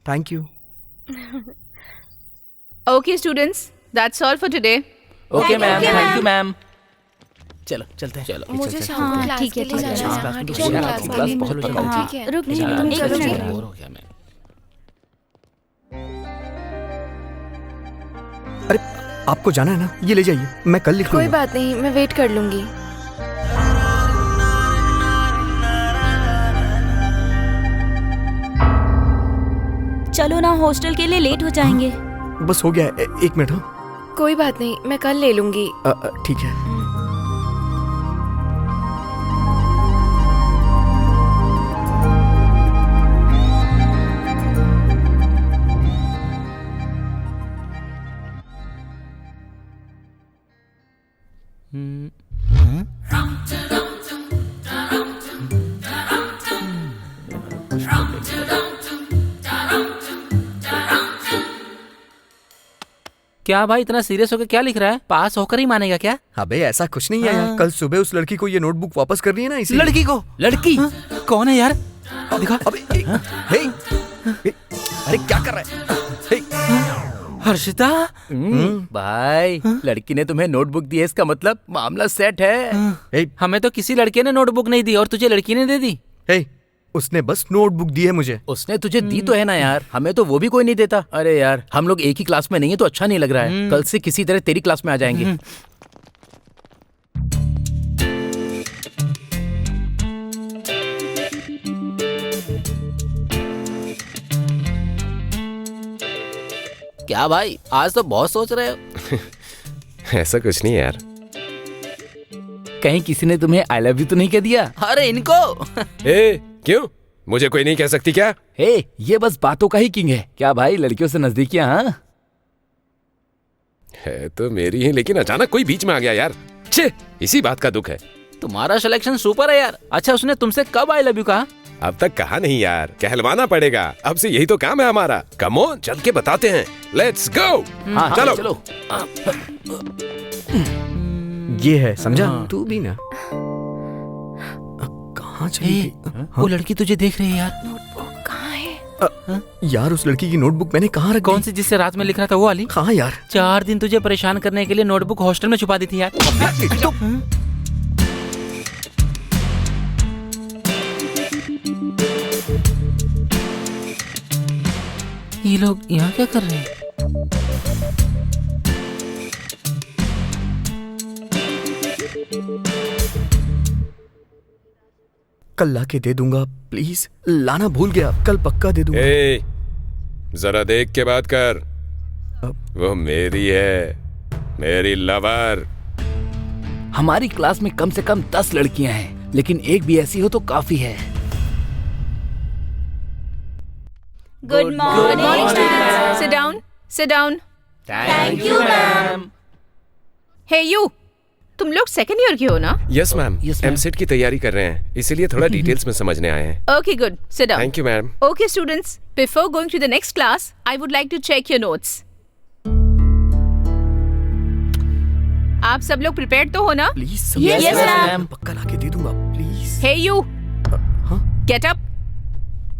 Thank you. Okay students, that's all for today. Okay ma'am, thank you ma'am. चलो चलते हैं। चलो मुझे हाँ, शाम क्लास ठीक के है, लिए ठीक है। जाना है। हाँ, ठीक है, क्लास के लिए बहुत ठीक है, जल्दी। ठीक है। रुक जाओ, तुम चलो। बोर हो गया मैं। अरे आपको जाना है ना, ये ले जाइए, मैं कल लिख कोई लूंगा। बात नहीं, मैं वेट कर लूंगी। चलो ना, हॉस्टल के लिए लेट हो जाएंगे। बस हो गया है, एक मिनट। हाँ कोई बात नहीं, मैं कल ले लूंगी। ठीक है। क्या भाई इतना सीरियस होकर क्या लिख रहा है? पास होकर ही मानेगा क्या? अबे ऐसा कुछ नहीं है यार, कल सुबह उस लड़की को ये नोटबुक वापस करनी है ना, इसी लड़की को? लड़की कौन है यार? दिखा। अबे अरे क्या कर रहा है? हर्षिता भाई, लड़की ने तुम्हें नोटबुक दी है, इसका मतलब मामला सेट है। हमें तो किसी लड़के ने नोटबुक नहीं दी और तुझे लड़की ने दे दी। उसने बस नोटबुक दी है मुझे। उसने तुझे दी तो है ना यार, हमें तो वो भी कोई नहीं देता। अरे यार, हम लोग एक ही क्लास में नहीं है तो अच्छा नहीं लग रहा है। कल से किसी तरह तेरी क्लास में आ जाएंगे। क्या भाई, आज तो बहुत सोच रहे हो। ऐसा कुछ नहीं यार। कहीं किसी ने तुम्हें आई लव यू तो नहीं कह दिया? अरे इनको क्यों? मुझे कोई नहीं कह सकती क्या? ये बस बातों का ही किंग है क्या भाई? लड़कियों से नजदीकियां? हाँ है तो मेरी ही, लेकिन अचानक कोई बीच में आ गया यार। छे, इसी बात का दुख है। तुम्हारा सिलेक्शन सुपर है यार। अच्छा, उसने तुमसे कब आई लव यू कहा? अब तक कहा नहीं यार, कहलवाना पड़ेगा। अब से यही तो काम है हमारा। कम ऑन, चल के बताते हैं। Let's go. हाँ, चलो। ये है, समझा? तू भी ना। कहाँ चली गई? वो लड़की तुझे देख रही है यार। नोटबुक कहाँ है? यार उस लड़की की नोटबुक मैंने कहाँ रखी? कौन सी, जिससे रात में लिख रहा था वो वाली? कहाँ यार? 4 दिन तुझे परेशान करने के लिए नोटबुक हॉस्टल में छुपा दी थी यार। ये लोग यहाँ क्या कर रहे हैं? कल लाके दे दूंगा, प्लीज। लाना भूल गया, कल पक्का दे दूंगा। जरा देख के बात कर। वो मेरी है, मेरी लवर। हमारी क्लास में कम से कम 10 लड़कियां हैं, लेकिन एक भी ऐसी हो तो काफी है। Good morning students. Sit down, sit down. Thank you ma'am. Hey you, तुम लोग सेकंड ईयर के हो ना? यस मैम, एमसेट की तैयारी कर रहे हैं, इसीलिए थोड़ा डिटेल्स में समझने आए हैं। Okay good, sit down. Thank you ma'am. Okay students, before going to the next class, I would like to check your notes. आप सब लोग प्रिपेयर्ड तो हो ना? प्लीज। Yes, ma'am. पक्का लाके दे दूंगा, please. Hey you, get up.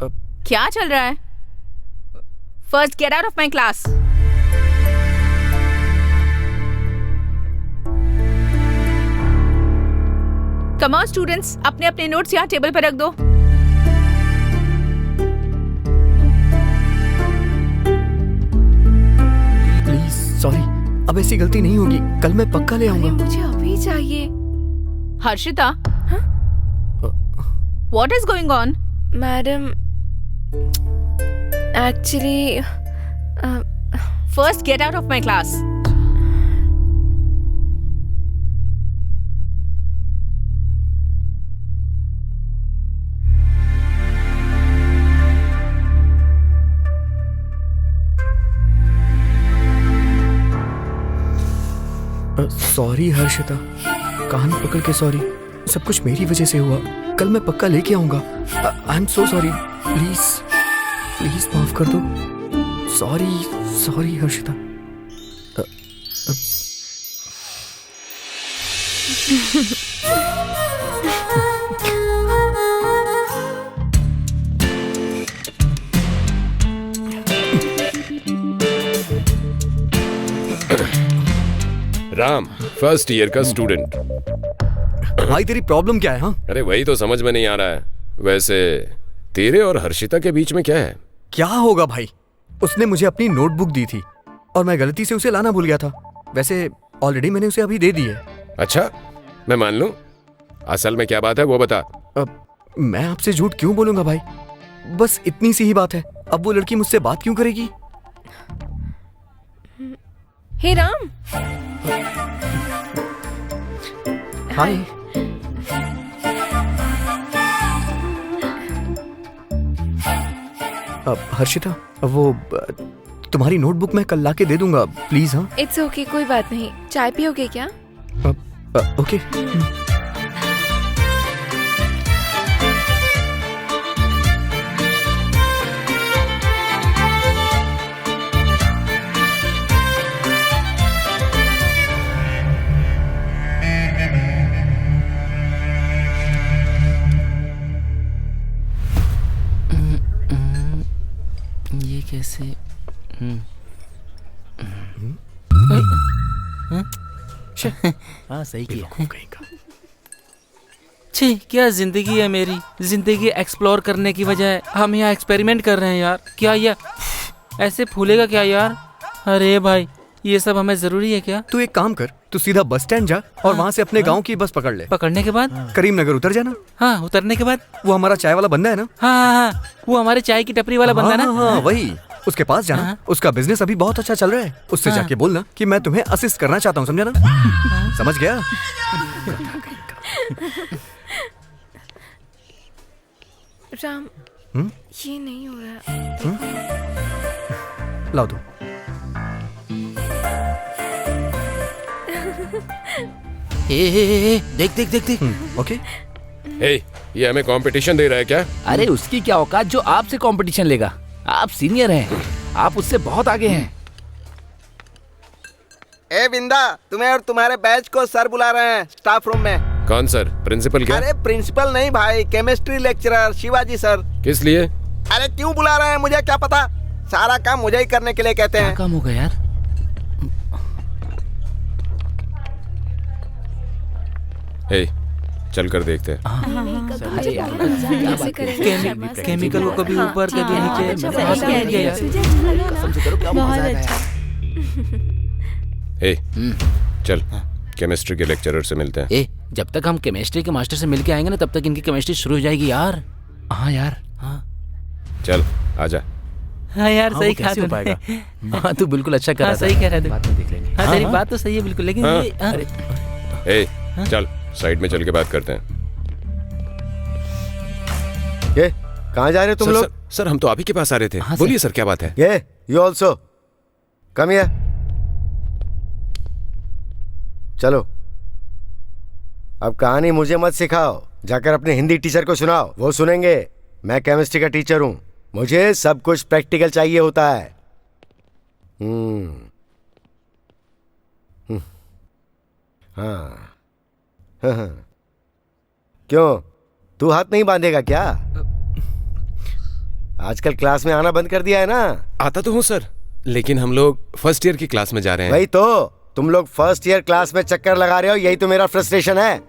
अब- क्या चल रहा है? First get out of my class. Come on students, अपने अपने नोट्स यहाँ टेबल पर रख दो। Please, sorry. अब ऐसी गलती नहीं होगी, कल मैं पक्का ले आऊंगा। मुझे अभी चाहिए। Harshita, what is going on? Madam, actually first get out of my class. Sorry Harshita, कान पकड़ के सॉरी। सब कुछ मेरी वजह से हुआ, कल मैं पक्का लेके आऊंगा। I am so sorry. Please please माफ कर दो। Sorry sorry Harshita. Ram, first year का स्टूडेंट। भाई तेरी प्रॉब्लम क्या है? हाँ, अरे वही तो समझ में नहीं आ रहा है। वैसे तेरे और हर्षिता के बीच में क्या है? क्या होगा भाई? उसने मुझे अपनी नोटबुक दी थी और मैं गलती से उसे लाना भूल गया था। वैसे ऑलरेडी मैंने उसे अभी दे दी है। अच्छा, मैं मान लूं। असल में क्या बात है वो बता। मैं आपसे झूठ क्यों बोलूंगा भाई? बस इतनी सी ही बात है। अब वो लड़की मुझसे बात क्यों करेगी? हे राम, हाय। हर्षिता, वो तुम्हारी नोटबुक मैं कल लाके दे दूंगा, प्लीज। हाँ, इट्स ओके, कोई बात नहीं। चाय पियोगे क्या? ओके। ये कैसे? हाँ, सही किया। छी, क्या जिंदगी है मेरी। जिंदगी एक्सप्लोर करने की बजाय हम यहाँ एक्सपेरिमेंट कर रहे हैं यार। क्या ये ऐसे फूलेगा क्या यार? अरे भाई, ये सब हमें जरूरी है क्या? तू एक काम कर, तू सीधा बस स्टैंड जा और वहाँ से अपने गांव की बस पकड़ ले। पकड़ने के बाद करीमनगर उतर जाना। हाँ, उतरने के बाद वो हमारा चाय वाला बंदा है ना? हाँ, वो हमारे चाय की टपरी वाला बंदा ना? हाँ, वही। उसके पास जाना। उसका बिजनेस अभी बहुत अच्छा चल रहा है। उससे जाके बोलना कि मैं तुम्हें असिस्ट करना चाहता हूँ, समझा ना? समझ गया? राम, ये नहीं हो रहा। लाओ दो। देख देख देख देख। ओके। ये हमें कंपटीशन दे रहा है क्या? अरे उसकी क्या औकात जो आपसे कंपटीशन लेगा। आप सीनियर हैं, आप उससे बहुत आगे हैं। ए बिंदा, तुम्हें और तुम्हारे बैच को सर बुला रहे हैं स्टाफ रूम में। कौन सर? प्रिंसिपल क्या? अरे प्रिंसिपल नहीं भाई, केमिस्ट्री लेक्चरर शिवाजी सर। किस लिए? अरे क्यों बुला रहे हैं मुझे क्या पता। सारा काम मुझे ही करने के लिए कहते हैं। काम होगा यार। चल कर देखते हैं। केमिकल को कभी ऊपर कभी नीचे। चल केमिस्ट्री के लेक्चरर से मिलते हैं। जब तक हम केमिस्ट्री के मास्टर से मिलके आएंगे ना, तब तक इनकी केमिस्ट्री शुरू हो जाएगी यार। हाँ यार। हाँ चल आजा। हाँ यार, सही कहा तूने। हाँ, तू बिल्कुल अच्छा कर रहा था। सही कह रहा है। बाद में देख लेंगे। हाँ, तेरी बात तो सही है बिल्कुल, लेकिन ये चल साइड में चल के बात करते हैं। ये कहाँ जा रहे हो तुम लोग? सर हम तो आप ही के पास आ रहे थे। बोलिए सर, क्या बात है? ये यू ऑल्सो कम हियर। चलो, अब कहानी मुझे मत सिखाओ, जाकर अपने हिंदी टीचर को सुनाओ, वो सुनेंगे। मैं केमिस्ट्री का टीचर हूं, मुझे सब कुछ प्रैक्टिकल चाहिए होता है। हाँ। क्यों, तू हाथ नहीं बांधेगा क्या? आजकल क्लास में आना बंद कर दिया है ना? आता तो हूँ सर, लेकिन हम लोग फर्स्ट ईयर की क्लास में जा रहे हैं। वही तो, तुम लोग फर्स्ट ईयर क्लास में चक्कर लगा रहे हो, यही तो मेरा फ्रस्ट्रेशन है।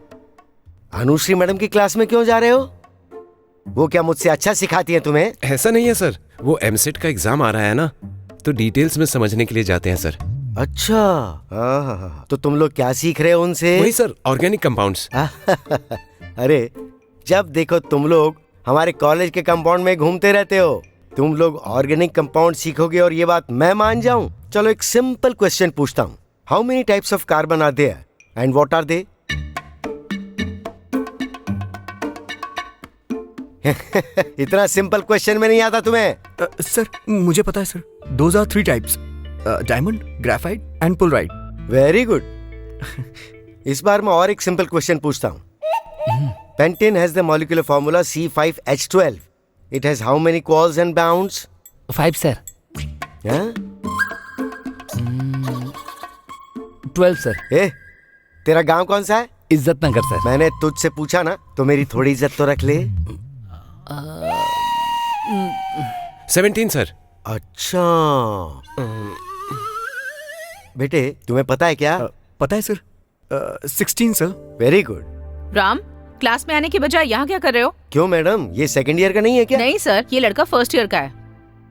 अनुश्री मैडम की क्लास में क्यों जा रहे हो? वो क्या मुझसे अच्छा सिखाती है तुम्हें? ऐसा नहीं है सर, वो एमसेट का एग्जाम आ रहा है ना, तो डिटेल्स में समझने के लिए जाते हैं सर। अच्छा, तो तुम लोग क्या सीख रहे हो उनसे? वही सर, ऑर्गेनिक कंपाउंड्स। अरे जब देखो तुम लोग हमारे कॉलेज के कंपाउंड में घूमते रहते हो। तुम लोग ऑर्गेनिक कंपाउंड सीखोगे और ये बात मैं मान जाऊं? चलो एक सिंपल क्वेश्चन पूछता हूँ। How many types of carbon are there and what are they? इतना सिंपल क्वेश्चन में नहीं आता तुम्हें? सर मुझे पता है sir. Those are 3 types, diamond, graphite and polarite. Very good. इस बार मैं और एक सिंपल क्वेश्चन पूछता हूँ। Pentane has the molecular formula C5H12. It has how many quals and bounds? 5 sir. 12 sir. तेरा गांव कौन सा है? इज्जत नगर सर। मैंने तुझसे पूछा ना, तो मेरी थोड़ी इज्जत तो रख ले। 17 सर। अच्छा बेटे, तुम्हें पता है क्या? पता है sir, 16 sir. Very good. Ram, class में आने के बजाय यहाँ क्या कर रहे हो? क्यों मैडम, ये सेकंड ईयर का नहीं है क्या? नहीं सर, ये लड़का फर्स्ट ईयर का है।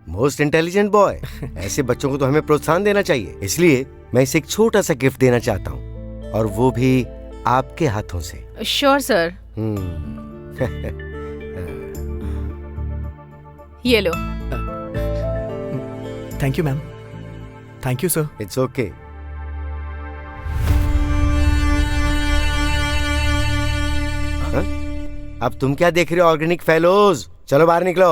Most intelligent boy. ऐसे बच्चों को तो हमें प्रोत्साहन देना चाहिए, इसलिए मैं इसे एक छोटा सा गिफ्ट देना चाहता हूँ, और वो भी आपके हाथों से। Sure sir. ये लो। Thank you ma'am. Thank you sir. It's okay. अब तुम क्या देख रहे हो ऑर्गेनिक फेलोज? चलो बाहर निकलो।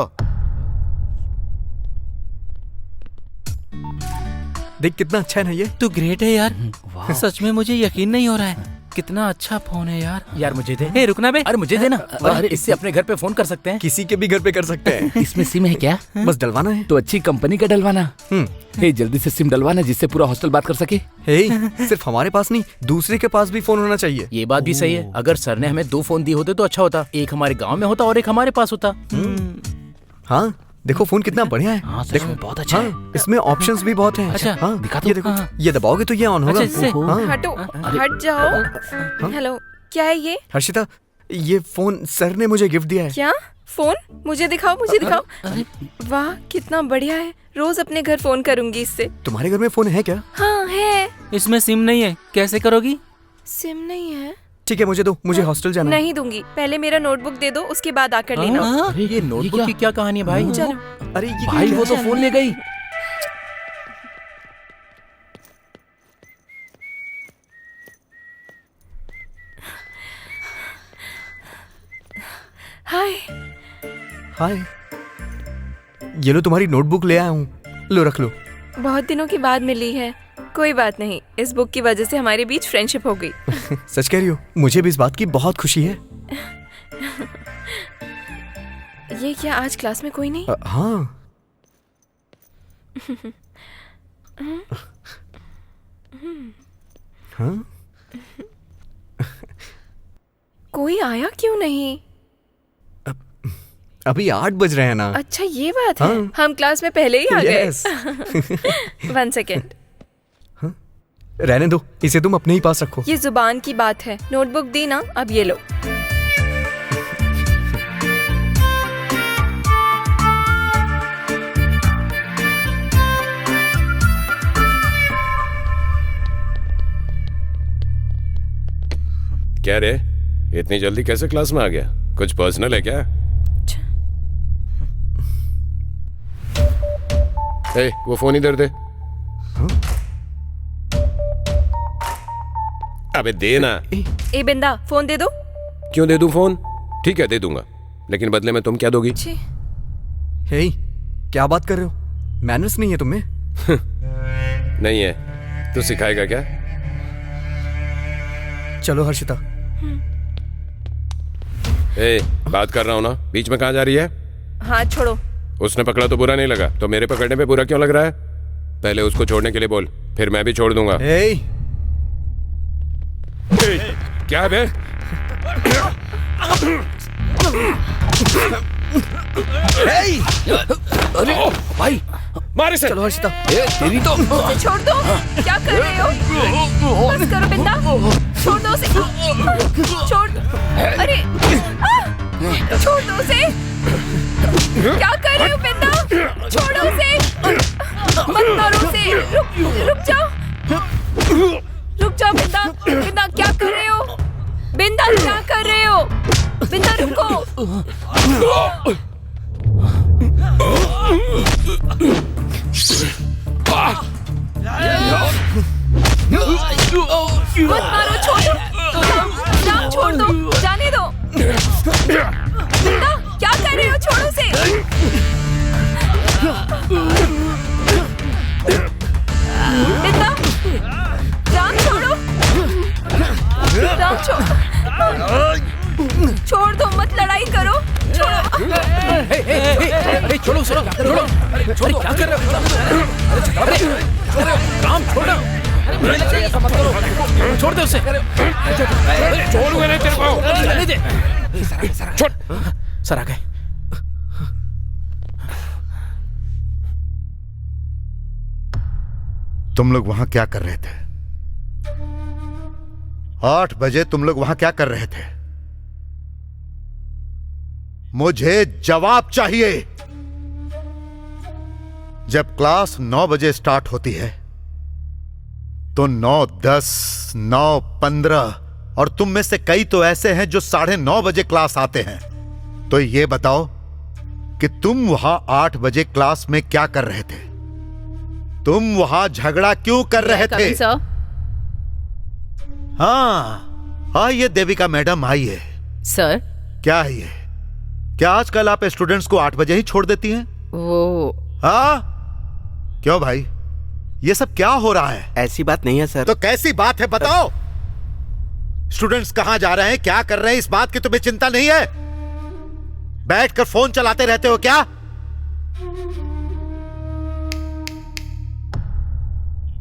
देख कितना अच्छा है ना ये। तू ग्रेट है यार। सच में मुझे यकीन नहीं हो रहा है, कितना अच्छा फोन है यार। यार मुझे दे। ए रुकना बे। अरे मुझे देना। अरे इससे अपने घर पे फोन कर सकते हैं, किसी के भी घर पे कर सकते हैं। इसमें सिम है क्या? बस डलवाना है। तो अच्छी कंपनी का डलवाना। हे जल्दी से सिम डलवाना जिससे पूरा हॉस्टल बात कर सके। हे सिर्फ हमारे पास नहीं, दूसरे के पास भी फोन होना चाहिए। ये बात भी सही है। अगर सर ने हमें 2 फोन दिए होते तो अच्छा होता, एक हमारे गांव में होता और एक हमारे पास होता। हाँ देखो फोन कितना बढ़िया है। हाँ, देखो बहुत अच्छा है। इसमें ऑप्शंस भी बहुत हैं। अच्छा, हाँ दिखा दो। ये देखो, हाँ। ये दबाओगे तो ये ऑन होगा। अच्छा, इससे? हाँ। हटो, हट जाओ। हेलो, क्या है ये? हर्षिता, ये फोन सर ने मुझे गिफ्ट दिया है। क्या फोन? मुझे दिखाओ, मुझे दिखाओ। वाह कितना बढ़िया है, रोज अपने घर फोन करूंगी इससे। तुम्हारे घर में फोन है क्या? हाँ है। इसमें सिम नहीं है, कैसे करोगी? सिम नहीं है? ठीक है मुझे दो, मुझे हॉस्टल जाना है। नहीं दूंगी, पहले मेरा नोटबुक दे दो, उसके बाद आकर लेना। अरे ये नोटबुक की क्या कहानी है भाई? चलो। अरे ये भाई वो तो फोन ले गई। हाय। हाय, ये लो तुम्हारी नोटबुक ले आया हूँ, लो रख लो। बहुत दिनों के बाद मिली है, कोई बात नहीं, इस बुक की वजह से हमारे बीच फ्रेंडशिप हो गई। सच कह रही हो? मुझे भी इस बात की बहुत खुशी है। ये क्या आज क्लास में कोई नहीं? हाँ। हाँ? कोई आया क्यों नहीं? अभी 8 बज रहे हैं ना। अच्छा ये बात है। हाँ। हम क्लास में पहले ही आ Yes. गए। 1 सेकेंड। रहने दो, इसे तुम अपने ही पास रखो। ये जुबान की बात है, नोटबुक दी ना, अब ये लो। क्या रे, इतनी जल्दी कैसे क्लास में आ गया? कुछ पर्सनल है क्या? ए, वो फोन इधर दे। अबे दे ना। ए बिंदा, फोन दे दो। क्यों दे दूं फोन? ठीक है दे दूंगा, लेकिन बदले में तुम क्या दोगी? हे, क्या बात कर रहे हो? मैनर्स नहीं है तुम्हें? नहीं है, तू सिखाएगा क्या? चलो हर्षिता। ए, बात कर रहा हूं ना, बीच में कहां जा रही है? हाथ छोड़ो। उसने पकड़ा तो बुरा नहीं लगा, तो मेरे पकड़ने पे बुरा क्यों लग रहा है? पहले उसको छोड़ने के लिए बोल, फिर मैं भी छोड़ दूंगा। क्या है बे? अरे भाई मार इसे। चलो हर्षिता। तेरी तो उसे छोड़ दो। क्या कर रहे हो? बस करो बिंदा, छोड़ दो उसे। छोड़ दो। अरे छोड़ दो उसे। क्या कर रहे हो बिंदा? छोड़ो उसे, मत मारो उसे। रुक जाओ, रुक जाओ बिंदा। बिंदा क्या कर रहे हो? बिंदा क्या कर रहे हो? बिंदा रुको। मत मारो, छोड़ो। नाम छोड़ दो, जाने दो। बिंदा क्या कर रहे हो? छोड़ो उसे। बिंदा राम छोड़ो। राम छोड़ दो, मत लड़ाई करो। छोड़ो। छोड़ो छोड़ो क्या कर रहे हो? राम छोड़ो, ऐसा मत करो, छोड़ दे उसे। छोड़ूंगा नहीं तेरे को। जाने दे। छोड़। सर आ गए। तुम लोग वहां क्या कर रहे थे? 8 बजे तुम लोग वहां क्या कर रहे थे? मुझे जवाब चाहिए। जब क्लास 9 बजे स्टार्ट होती है तो 9:10, 9:15 और तुम में से कई तो ऐसे हैं जो 9:30 बजे क्लास आते हैं। तो ये बताओ कि तुम वहां 8 बजे क्लास में क्या कर रहे थे? तुम वहां झगड़ा क्यों कर रहे थे? हाँ, ये देविका मैडम आई है। सर क्या है ये? क्या आजकल आप स्टूडेंट्स को 8 बजे ही छोड़ देती हैं? वो हाँ? क्यों भाई, ये सब क्या हो रहा है? ऐसी बात नहीं है सर। तो कैसी बात है बताओ? स्टूडेंट्स कहां जा रहे हैं, क्या कर रहे हैं, इस बात की तुम्हें चिंता नहीं है? बैठकर फोन चलाते रहते हो क्या?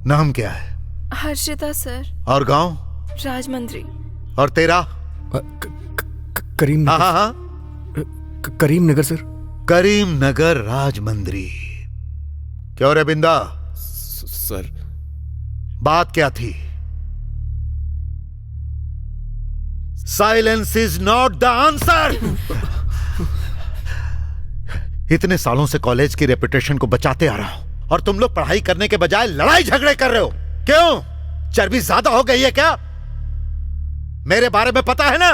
नाम क्या है? हर्षिता सर। और गांव? राजमंद्री। और तेरा? करीम नगर। हाँ हाँ, करीम नगर सर। करीम नगर राजमंद्री। क्यों रे बिंदा? सर बात क्या थी? Silence is not the answer. इतने सालों से कॉलेज की रेपुटेशन को बचाते आ रहा हूं और तुम लोग पढ़ाई करने के बजाय लड़ाई झगड़े कर रहे हो। क्यों? चर्बी ज्यादा हो गई है क्या? मेरे बारे में पता है ना?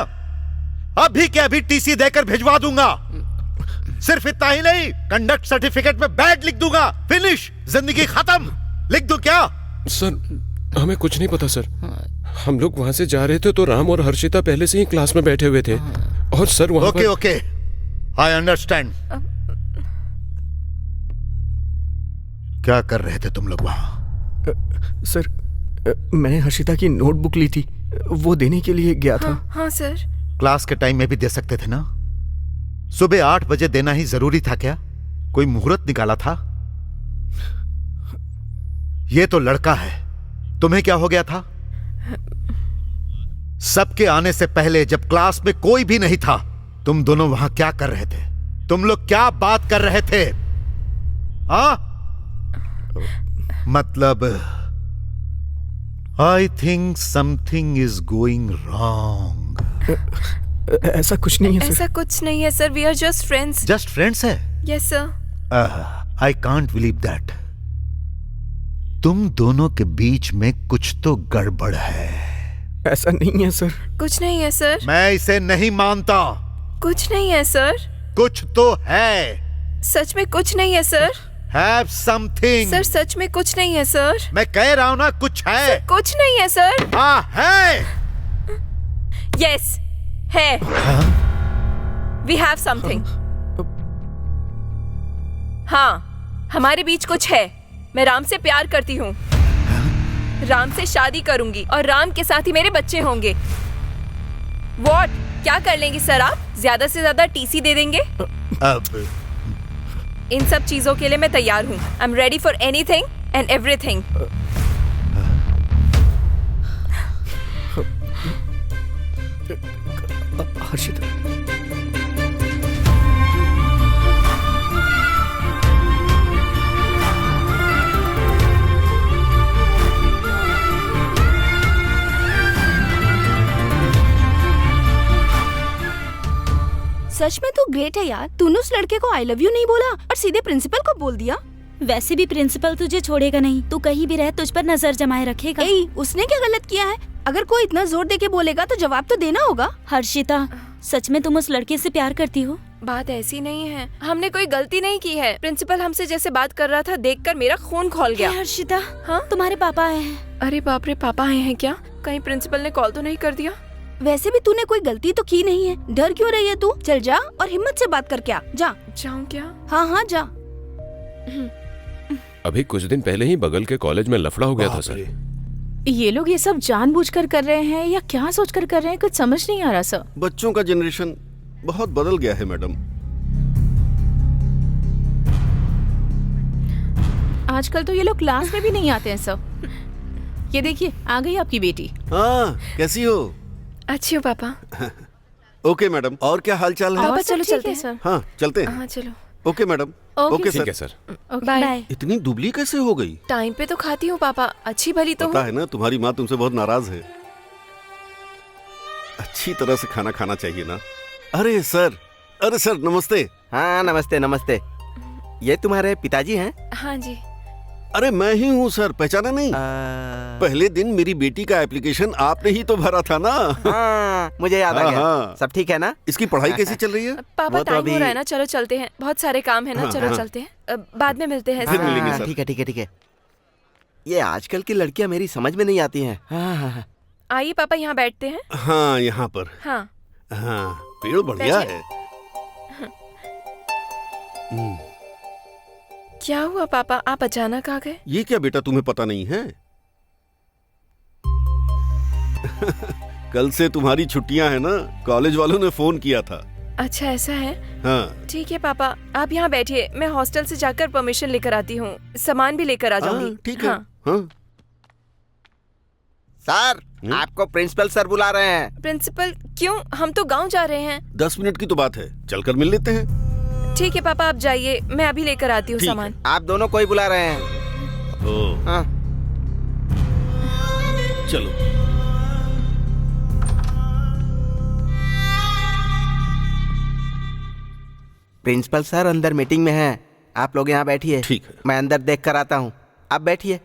अभी के अभी टीसी देकर भिजवा दूंगा। सिर्फ इतना ही नहीं, कंडक्ट सर्टिफिकेट में बैड लिख दूंगा। फिनिश, जिंदगी खत्म। लिख दूं क्या? सर हमें कुछ नहीं पता सर। हम लोग वहां से जा रहे थे तो राम और हर्षिता पहले से ही क्लास में बैठे हुए थे और सर वहां ओके ओके, आई अंडरस्टैंड। क्या कर रहे थे तुम लोग वहां? सर मैंने हर्षिता की नोटबुक ली थी, वो देने के लिए गया था। हाँ सर। क्लास के टाइम में भी दे सकते थे ना? सुबह 8 बजे देना ही जरूरी था क्या? कोई मुहूर्त निकाला था? ये तो लड़का है, तुम्हें क्या हो गया था? सबके आने से पहले जब क्लास में कोई भी नहीं था, तुम दोनों वहां क्या कर रहे थे? तुम लोग क्या बात कर रहे थे? मतलब I think something is going wrong. ऐसा कुछ नहीं है सर। ऐसा कुछ नहीं है sir, we are just friends. Just friends है? Yes sir. I can't believe that. तुम दोनों के बीच में कुछ तो गड़बड़ है। ऐसा नहीं है सर। कुछ नहीं है सर। मैं इसे नहीं मानता। कुछ नहीं है सर। कुछ तो है। सच में कुछ नहीं है सर। Have something. सर सच में कुछ नहीं है सर। मैं कह रहा हूं ना, कुछ है। सर, कुछ नहीं है सर। हाँ है। यस है। We have something. हाँ, हमारे बीच कुछ है। मैं राम से प्यार करती हूँ। राम से शादी करूंगी और राम के साथ ही मेरे बच्चे होंगे। What? क्या कर लेंगे सर आप? ज्यादा से ज्यादा टीसी दे देंगे? अब इन सब चीजों के लिए मैं तैयार हूँ। I am ready for anything and everything. Harshita, सच में तू ग्रेट है यार। तूने उस लड़के को आई लव यू नहीं बोला और सीधे प्रिंसिपल को बोल दिया। वैसे भी प्रिंसिपल तुझे छोड़ेगा नहीं, तू कहीं भी रह तुझ पर नजर जमाए रखेगा। उसने क्या गलत किया है? अगर कोई इतना जोर दे के बोलेगा तो जवाब तो देना होगा। हर्षिता, सच में तुम उस लड़के से प्यार करती हो? बात ऐसी नहीं है, हमने कोई गलती नहीं की है। प्रिंसिपल हमसे जैसे बात कर रहा था, देखकर मेरा खून खौल गया। हर्षिता, हाँ तुम्हारे पापा आए हैं। अरे बाप रे, पापा आए हैं क्या? कहीं प्रिंसिपल ने कॉल तो नहीं कर दिया? वैसे भी तूने कोई गलती तो की नहीं है, डर क्यों रही है तू? चल जा और हिम्मत से बात कर क्या। जा। जाऊँ क्या? हाँ हाँ जा। अभी कुछ दिन पहले ही बगल के कॉलेज में लफड़ा हो गया था सर। ये लोग ये सब जानबूझकर कर रहे हैं या क्या सोचकर कर रहे हैं, कुछ समझ नहीं आ रहा सर। बच्चों का जनरेशन बहुत बदल गया है मैडम। आजकल तो ये लोग क्लास में भी नहीं आते हैं सर। ये देखिए, आ गई आपकी बेटी। हाँ, कैसी हो? अच्छी हो पापा। ओके मैडम, और क्या हाल चाल है? पापा चलो चलते हैं सर। हाँ चलते हैं। हाँ चलो। Okay madam. ओके ठीक है सर। बाय। इतनी दुबली कैसे हो गई? टाइम पे तो खाती हूँ पापा, अच्छी भली तो पता हूँ। है ना, तुम्हारी माँ तुमसे बहुत नाराज है। अच्छी तरह से खाना खाना चाहिए ना। अरे सर नमस्ते। हाँ नमस्ते नमस्ते। ये तुम्हारे पिताजी हैं? हाँ जी। अरे मैं ही हूँ सर, पहचाना नहीं? पहले दिन मेरी बेटी का एप्लीकेशन आपने ही तो भरा था ना। हाँ, मुझे याद आ गया। हाँ। सब ठीक है ना? इसकी पढ़ाई कैसी चल रही है? पापा वो तो टाइम अभी- हो रहा है ना, चलो चलते हैं, बहुत सारे काम है ना। हाँ, चलो हाँ। चलते हैं, बाद में मिलते हैं। फिर मिलेंगे हाँ, सर। ठीक है ठीक है ठीक है। ये आजकल की लड़कियां मेरी समझ में नहीं आती हैं। हाँ हाँ हाँ। आइए पापा, यहाँ बैठते हैं। हाँ यहाँ पर। हाँ हाँ पेड़ बढ़िया बैठिए। है। क्या हुआ पापा, आप अचानक आ गए? ये क्या बेटा, तुम्हें पता नहीं है? कल से तुम्हारी छुट्टियां हैं ना, कॉलेज वालों ने फोन किया था। अच्छा ऐसा है। हाँ ठीक है पापा, आप यहाँ बैठिए, मैं हॉस्टल से जाकर परमिशन लेकर आती हूँ, सामान भी लेकर आ जाऊंगी। ठीक है। हाँ। हाँ। सर आपको प्रिंसिपल सर बुला रहे हैं। प्रिंसिपल क्यों? हम तो गांव जा रहे हैं। 10 मिनट की तो बात है, चलकर मिल लेते हैं। ठीक है पापा, आप जाइए, मैं अभी लेकर आती हूँ ठीक सामान। आप दोनों को ही बुला रहे हैं। ओ, हाँ। चलो। प्रिंसिपल सर अंदर मीटिंग में हैं। आप लोग यहाँ बैठिए। ठीक है। मैं अंदर देख कर आता हूँ, आप बैठिए।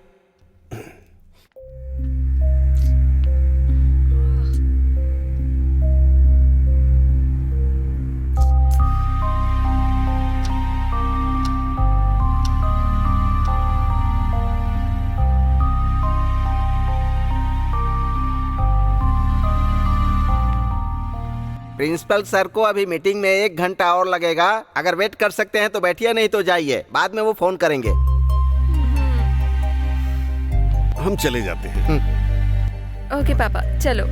प्रिंसिपल सर को अभी मीटिंग में 1 घंटा और लगेगा। अगर वेट कर सकते हैं तो बैठिए, नहीं तो जाइए, बाद में वो फोन करेंगे। हम चले जाते हैं। ओके पापा, चलो।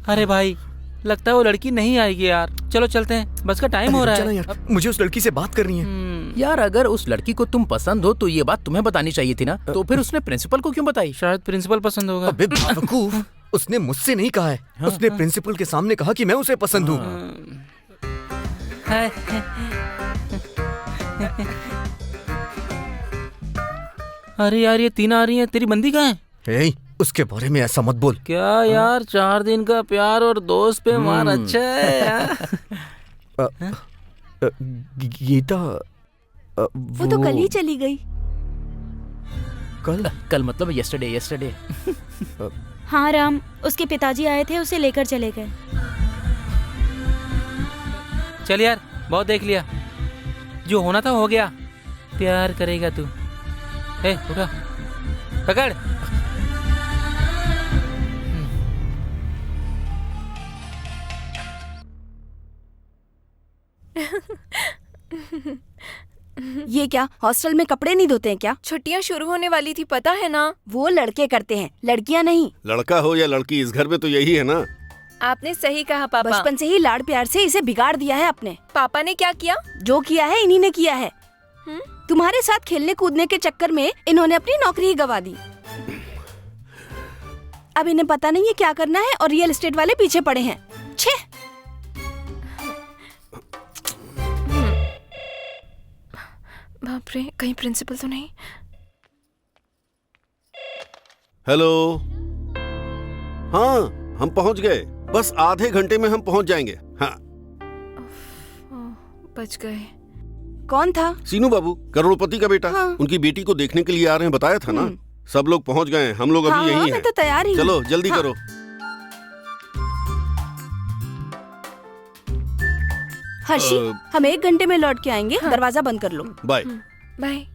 अरे भाई, लगता है वो लड़की नहीं आएगी यार। चलो चलते हैं, बस का टाइम हो रहा चलो है। यार, मुझे उस लड़की से बात करनी है। यार अगर उस लड़की को तुम पसंद हो तो ये बात तुम्हें बतानी चाहिए थी ना। तो फिर उसने प्रिंसिपल को क्यों बताई? शायद प्रिंसिपल पसंद होगा। अबे बेवकूफ, उसने मुझसे नहीं कहा है। उसने प्रिंसिपल के सामने कहा कि मैं उसे पसंद हूँ। अरे यार, ये 3 आ रही हैं, तेरी बंदी कहाँ है? ए, उसके बारे में ऐसा मत बोल। क्या यार, 4 दिन का प्यार और दोस्त पे मार अच्छा है यार। गीता वो तो कल ही चली गई। कल मतलब यस्टरडे। हाँ राम, उसके पिताजी आए थे, उसे लेकर चले गए। चल यार, बहुत देख लिया, जो होना था हो गया। प्यार करेगा तू? ए, उठा, पकड़। ये क्या, हॉस्टल में कपड़े नहीं धोते हैं क्या? छुट्टियाँ शुरू होने वाली थी, पता है ना? वो लड़के करते हैं, लड़कियां नहीं। लड़का हो या लड़की, इस घर में तो यही है ना। आपने सही कहा पापा। बचपन से ही लाड़ प्यार से इसे बिगाड़ दिया है आपने। पापा ने क्या किया? जो किया है इन्हीं ने किया है। तुम्हारे साथ खेलने कूदने के चक्कर में इन्होंने अपनी नौकरी ही गवा दी। अब इन्हें पता नहीं है क्या करना है और रियल एस्टेट वाले पीछे पड़े हैं। छे! बाप रे, कहीं प्रिंसिपल तो नहीं? हेलो। हाँ हम पहुंच गए, बस आधे घंटे में हम पहुंच जाएंगे। हाँ। बच गए। कौन था? सीनू बाबू, करोड़पति का बेटा। हाँ। उनकी बेटी को देखने के लिए आ रहे हैं, बताया था ना। सब लोग पहुंच गए हैं, हम लोग अभी यही मैं हैं। तो तैयार ही हूँ। चलो जल्दी हाँ। करो। हर्षी, हम 1 घंटे में लौट के आएंगे। दरवाजा बंद कर लो। बाय। बाय।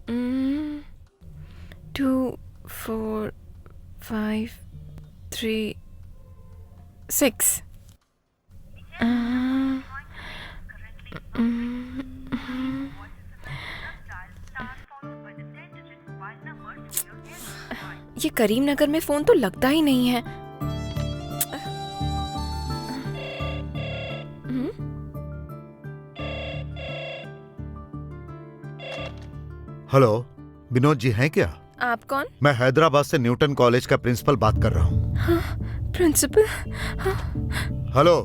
Mm, 2, 4, 5, 3, 6. ये करीमनगर में फोन तो लगता ही नहीं है। हेलो, विनोद जी हैं क्या? आप कौन? मैं हैदराबाद से न्यूटन कॉलेज का प्रिंसिपल बात कर रहा हूँ। हाँ, प्रिंसिपल। हाँ। हेलो।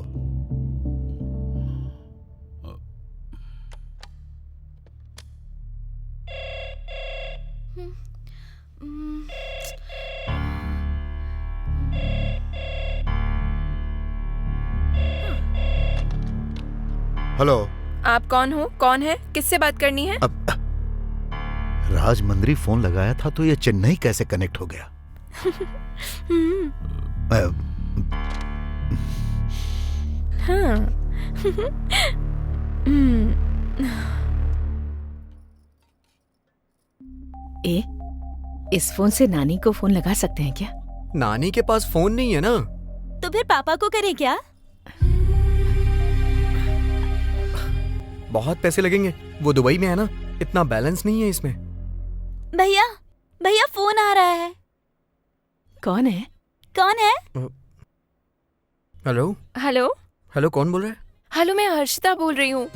हेलो। आप कौन हो? कौन है? किससे बात करनी है? राजमंद्री फोन लगाया था तो ये चेन्नई कैसे कनेक्ट हो गया? हाँ। इस फोन से नानी को फोन लगा सकते हैं क्या? नानी के पास फोन नहीं है ना। तो फिर पापा को करें क्या? बहुत पैसे लगेंगे, वो दुबई में है ना, इतना बैलेंस नहीं है इसमें। भैया भैया फोन आ रहा है। कौन है? कौन है? हेलो हेलो हेलो, कौन बोल रहा है? हेलो, मैं हर्षिता बोल रही हूँ।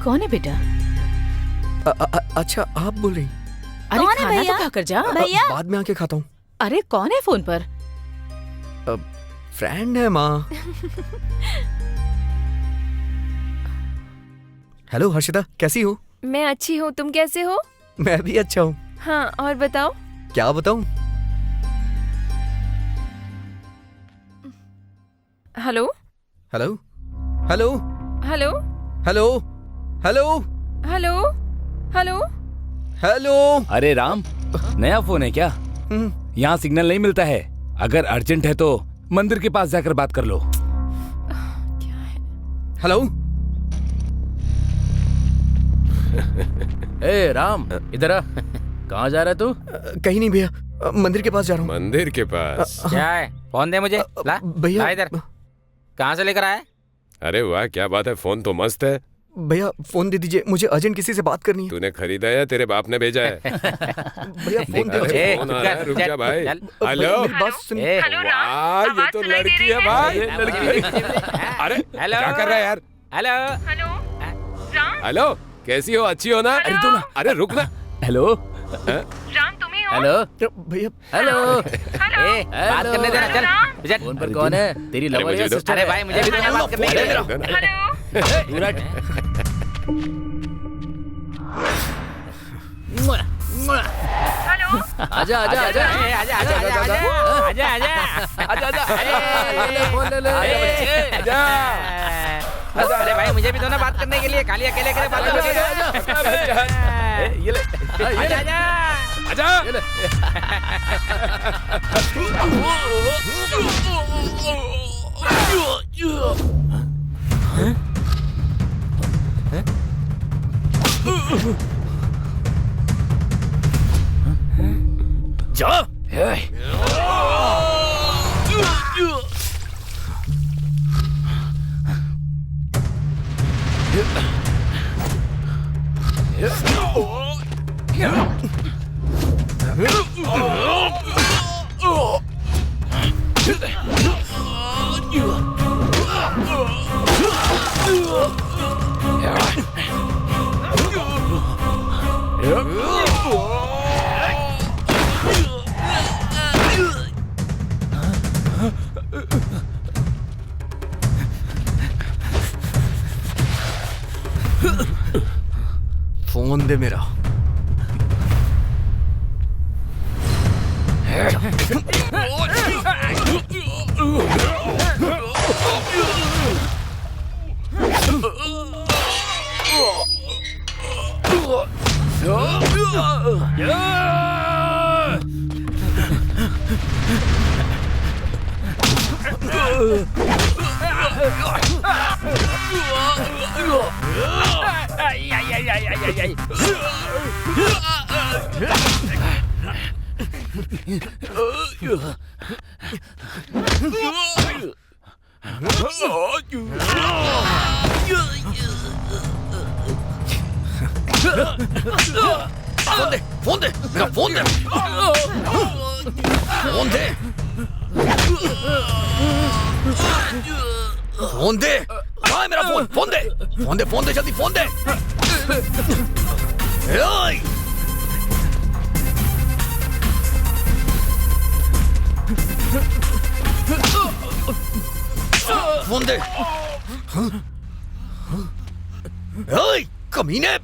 कौन है बेटा? अच्छा, आप बोल रही? अरे कौन है खाना भैया? तो खाकर जा। भैया बाद में आके खाता हूँ। अरे कौन है फोन पर? फ्रेंड है माँ। हेलो हर्षिता, कैसी हो? मैं अच्छी हूँ, तुम कैसे हो? मैं भी अच्छा हूँ। हाँ, और बताओ। क्या बताऊँ? Hello hello hello hello hello hello hello hello hello. अरे राम, नया फोन है क्या? यहाँ सिग्नल नहीं मिलता है। अगर अर्जेंट है तो मंदिर के पास जाकर बात कर लो। क्या है? हेलो। ए राम, इधर आ। कहाँ जा रहा है तू? कहीं नहीं भैया, मंदिर के पास जा रहा हूँ। मंदिर के पास? क्या है? फोन दे मुझे। ला भैया। ला इधर। कहाँ से लेकर आया? अरे वाह, क्या बात है, फोन तो मस्त है। भैया फोन दे दीजिए, मुझे अर्जेंट किसी से बात करनी है। तूने खरीदा है, तेरे बाप ने भेजा है? भैया फोन दे अरे, दीजिए। फोन आ रहा है, रुक जा भाई। हेलो। मेरी बात सुन। वाह, ये तो लड़की है भाई। अरे क्या कर रहा है यार? हेलो हेलो हेलो, कैसी हो? अच्छी हो ना? अरे तू ना, अरे रुक ना। हेलो राम, तुम ही हो? हेलो भैया हेलो। ए, बात करने देना, चल। फोन पर कौन है? तेरी अरे लवर मुझे या दो। सिस्टर? अरे भाई, मुझे भी देना बात करने के लिए। Hello hello. आजा आजा आजा आजा आजा आजा आजा आजा आजा। फोन ले ले। आजा। अरे भाई, मुझे भी दो ना बात करने के लिए। खाली अकेले अकेले बात करने के लिए। ये ले। आजा आजा आजा। जा। फोन दे मेरा। फोन दे मेरा, फोन दे, फोन दे, फोन दे। कहाँ है मेरा फोन? फोन दे, फोन दे, फोन दे, जल्दी फोन दे। खोल दे। ओए, कमीने।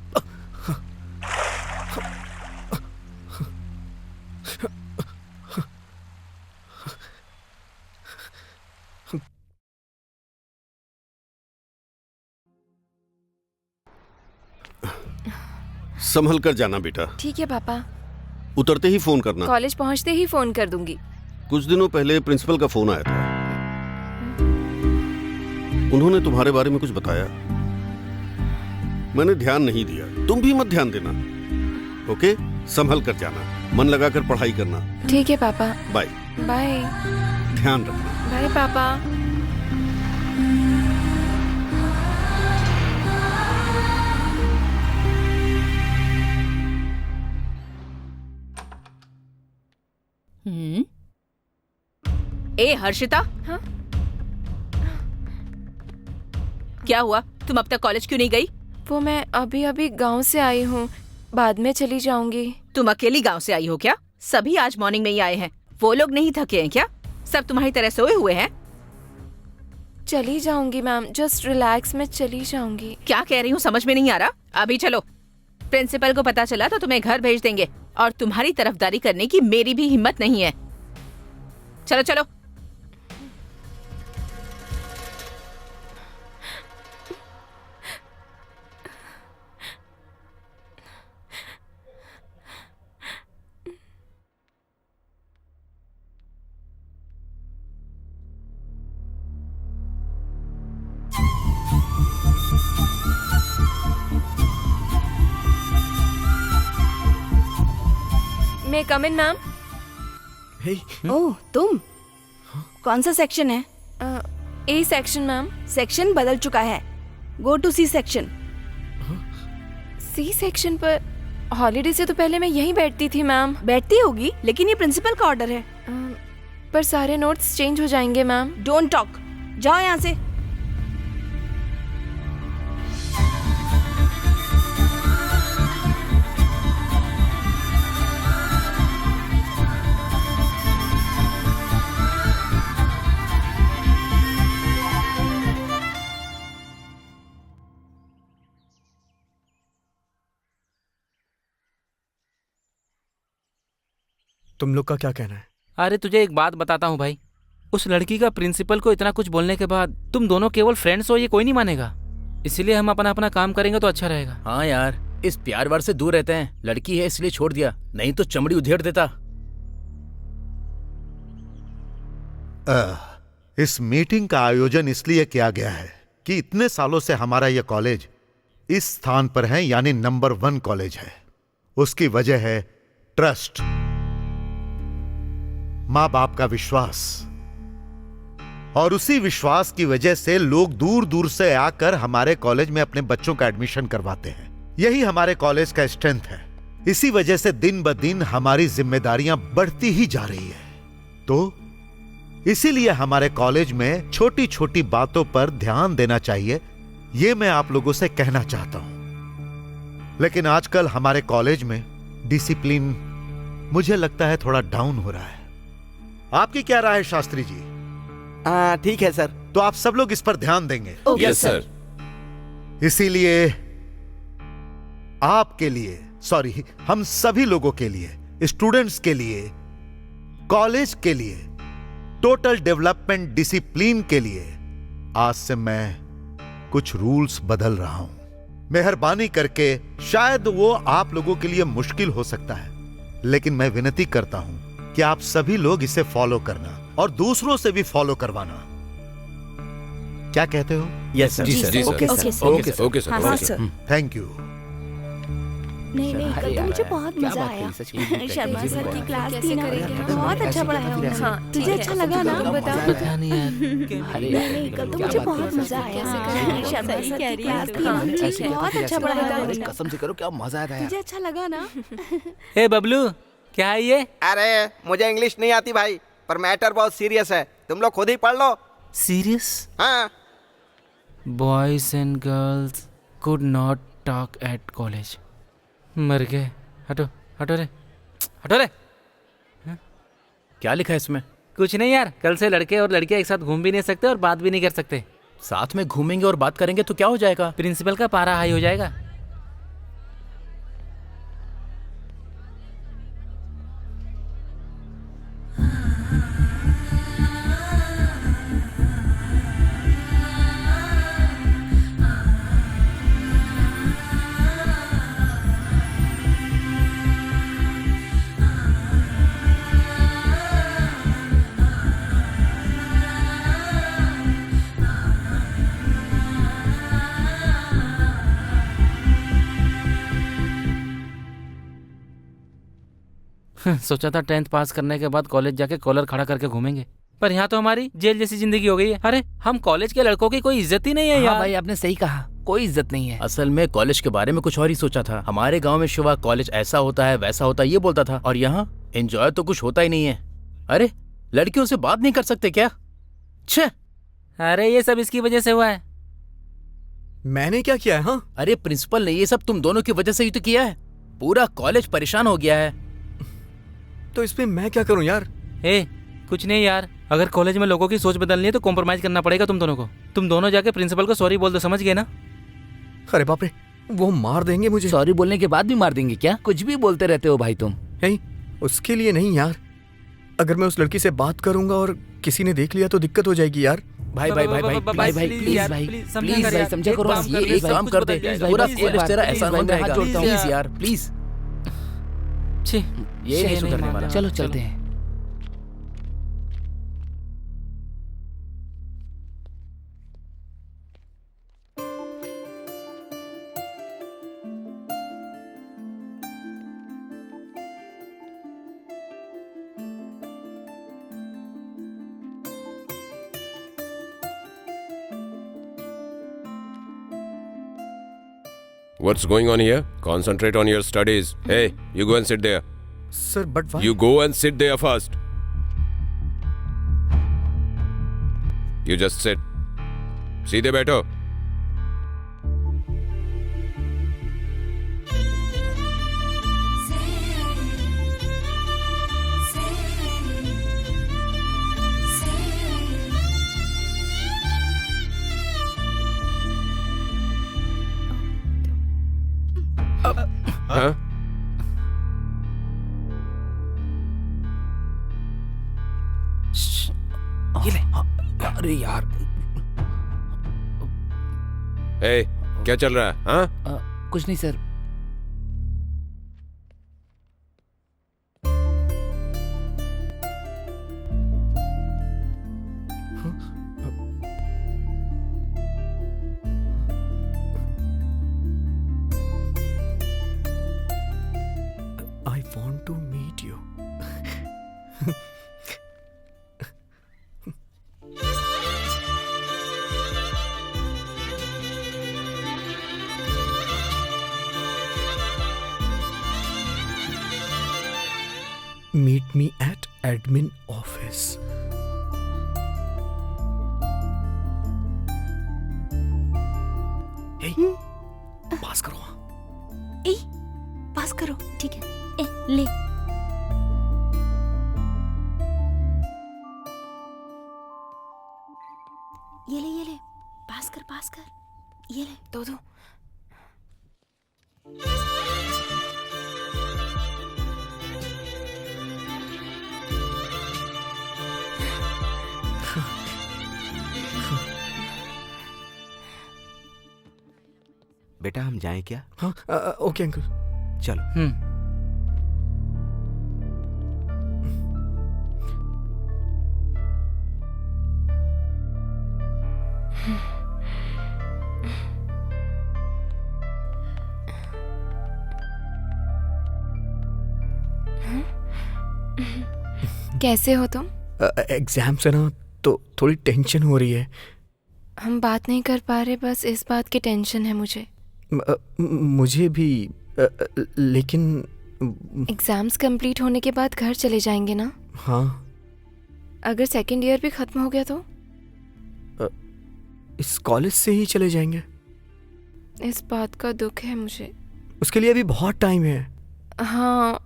संभल कर जाना बेटा। ठीक है पापा, उतरते ही फोन करना। कॉलेज पहुंचते ही फोन कर दूंगी। कुछ दिनों पहले प्रिंसिपल का फोन आया था। उन्होंने तुम्हारे बारे में कुछ बताया। मैंने ध्यान नहीं दिया, तुम भी मत ध्यान देना। ओके, संभल कर जाना, मन लगाकर पढ़ाई करना। ठीक है पापा। बाय। बाय। ध्यान रखना। बाय पापा। ए हर्षिता। हाँ? क्या हुआ, तुम अब तक कॉलेज क्यों नहीं गई? वो मैं अभी अभी गांव से आई हूँ, बाद में चली जाऊंगी। तुम अकेली गांव से आई हो क्या? सभी आज मॉर्निंग में ही आए हैं। वो लोग नहीं थके हैं क्या? सब तुम्हारी तरह सोए हुए हैं? चली जाऊंगी मैम, जस्ट रिलैक्स में चली जाऊंगी। क्या कह रही हूँ समझ में नहीं आ रहा? अभी चलो, प्रिंसिपल को पता चला तो तुम्हें घर भेज देंगे और तुम्हारी तरफदारी करने की मेरी भी हिम्मत नहीं है। चलो चलो। मैं कम इन मैम। ओह, तुम कौन सा सेक्शन है? A section ma'am. सेक्शन बदल चुका है, go to C section. C section पर हॉलीडे से तो पहले मैं यहीं बैठती थी मैम। बैठती होगी, लेकिन ये प्रिंसिपल का ऑर्डर है। पर सारे नोट्स चेंज हो जाएंगे मैम। डोंट टॉक, जाओ यहाँ से। तुम लोग का क्या कहना है? अरे तुझे एक बात बताता हूँ भाई, उस लड़की का प्रिंसिपल को इतना कुछ बोलने के बाद तुम दोनों केवल फ्रेंड्स हो ये कोई नहीं मानेगा। इसीलिए हम अपना अपना काम करेंगे तो अच्छा रहेगा। हाँ यार, इस प्यार वार से दूर रहते हैं। लड़की है इसलिए छोड़ दिया, नहीं तो चमड़ी उधेड़ देता। इस मीटिंग का आयोजन इसलिए किया गया है कि इतने सालों से हमारा यह कॉलेज इस स्थान पर है, यानी नंबर 1 कॉलेज है। उसकी वजह है ट्रस्ट, मां बाप का विश्वास, और उसी विश्वास की वजह से लोग दूर दूर से आकर हमारे कॉलेज में अपने बच्चों का एडमिशन करवाते हैं। यही हमारे कॉलेज का स्ट्रेंथ है। इसी वजह से दिन ब दिन हमारी जिम्मेदारियां बढ़ती ही जा रही है। तो इसीलिए हमारे कॉलेज में छोटी छोटी बातों पर ध्यान देना चाहिए, यह मैं आप लोगों से कहना चाहता हूं। लेकिन आजकल हमारे कॉलेज में डिसिप्लिन मुझे लगता है थोड़ा डाउन हो रहा है। आपकी क्या राय है शास्त्री जी? ठीक है सर। तो आप सब लोग इस पर ध्यान देंगे? Yes sir. इसीलिए आपके लिए, सॉरी, हम सभी लोगों के लिए, स्टूडेंट्स के लिए, कॉलेज के लिए, टोटल डेवलपमेंट डिसिप्लिन के लिए आज से मैं कुछ रूल्स बदल रहा हूं। मेहरबानी करके, शायद वो आप लोगों के लिए मुश्किल हो सकता है, लेकिन मैं विनती करता हूं कि आप सभी लोग इसे फॉलो करना और दूसरों से भी फॉलो करवाना। क्या कहते हो? Yes sir. जी sir. Okay sir. Okay sir. Okay sir. Thank you. नहीं नहीं, कल तो मुझे बहुत मजा आया। शर्मा सर की क्लास थी ना, बहुत अच्छा पढ़ाया उन्होंने। हाँ, तुझे अच्छा लगा ना? बताओ। पता नहीं यार। नहीं, कल तो मुझे बहुत मजा आया। शर्मा सर की क्लास थी ना, बहुत अच्छा पढ़ाया उन्होंने। कसम से करो क्या मजा आया। तुझे अच्छा लगा ना? ए बबलू, क्या है ये? अरे मुझे इंग्लिश नहीं आती भाई, पर मैटर बहुत सीरियस है, तुम लोग खुद ही पढ़ लो। सीरियस? हाँ। Boys and girls could not talk at college. मर गए। हटो हटो रे, हटो रे। क्या लिखा है इसमें? कुछ नहीं यार, कल से लड़के और लड़कियां एक साथ घूम भी नहीं सकते और बात भी नहीं कर सकते। साथ में घूमेंगे और बात करेंगे तो क्या हो जाएगा? प्रिंसिपल का पारा हाई हो जाएगा। सोचा था 10th पास करने के बाद कॉलेज जाके कॉलर खड़ा करके घूमेंगे, पर यहाँ तो हमारी जेल जैसी जिंदगी हो गई है। अरे हम कॉलेज के लड़कों की कोई इज्जत ही नहीं है यार। भाई आपने सही कहा, कोई इज्जत नहीं है। असल में कॉलेज के बारे में कुछ और ही सोचा था। हमारे गांव में शिवा कॉलेज ऐसा होता है वैसा होता है ये बोलता था, और यहाँ एंजॉय तो कुछ होता ही नहीं है। अरे लड़कियों से बात नहीं कर सकते क्या? छे, अरे ये सब इसकी वजह से हुआ है। मैंने क्या किया है? हाँ, अरे प्रिंसिपल ने ये सब तुम दोनों की वजह से ही तो किया है। पूरा कॉलेज परेशान हो गया है। तो इसमें मैं क्या करूं यार? कुछ नहीं यार, अगर कॉलेज में लोगों की सोच बदलनी है तो कॉम्प्रोमाइज करना पड़ेगा तुम दोनों को। तुम दोनों जाके प्रिंसिपल को सॉरी बोल दो, समझ गए ना? अरे बाप रे, वो मार देंगे मुझे। सॉरी बोलने के बाद भी मार देंगे क्या? कुछ भी बोलते रहते हो भाई तुम। उसके लिए नहीं यार, अगर मैं उस लड़की से बात करूंगा और किसी ने देख लिया तो दिक्कत हो जाएगी यार। भाई भाई भाई भाई भाई भाई प्लीज भाई प्लीज भाई समझा करो। ये एक काम कर दे, पूरा कॉलेज तेरा एहसान बन जाएगा। प्लीज यार प्लीज। ये नहीं सुधरने वाला। चलो चलते हैं। What's going on here? Concentrate on your studies. Hey, you go and sit there. Sir, but why? You go and sit there first. You just sit. सीधे बैठो. हाँ? ये ले। अरे यार क्या चल रहा है? हाँ? कुछ नहीं sir. I want to meet you. Meet me at admin office. Hey, पास करो। पास करो, ठीक है। ले। ये ले, पास कर। ये ले, दो। बेटा हम जाएं क्या? हाँ, ओके अंकल, चलो। कैसे हो तुम? एग्जाम से ना तो थोड़ी टेंशन हो रही है। हम बात नहीं कर पा रहे, बस इस बात की टेंशन है मुझे। मुझे भी, लेकिन एग्जाम्स कंप्लीट होने के बाद घर चले जाएंगे ना? हाँ। अगर सेकंड ईयर भी खत्म हो गया तो? इस कॉलेज से ही चले जाएंगे। इस बात का दुख है मुझे। उसके लिए अभी बहुत टाइम है। हाँ,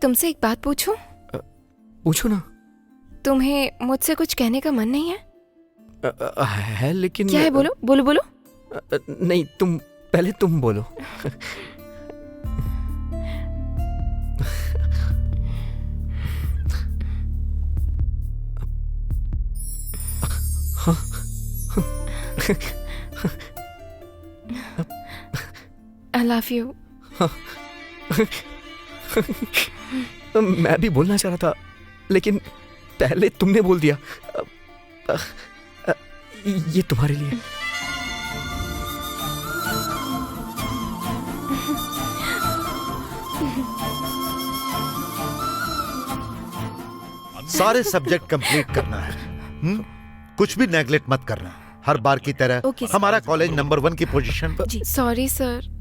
तुमसे एक बात पूछूं? पूछो ना। तुम्हें मुझसे कुछ कहने का मन नहीं है? है लेकिन क्या है? बोलो बोलो बोलो। नहीं, तुम पहले तुम बोलो। I love you. मैं भी बोलना चाह रहा था लेकिन पहले तुमने बोल दिया। ये तुम्हारे लिए। सारे सब्जेक्ट कंप्लीट करना है। कुछ भी नेगलेक्ट मत करना। हर बार की तरह हमारा कॉलेज नंबर 1 की पोजीशन पर। Sorry sir.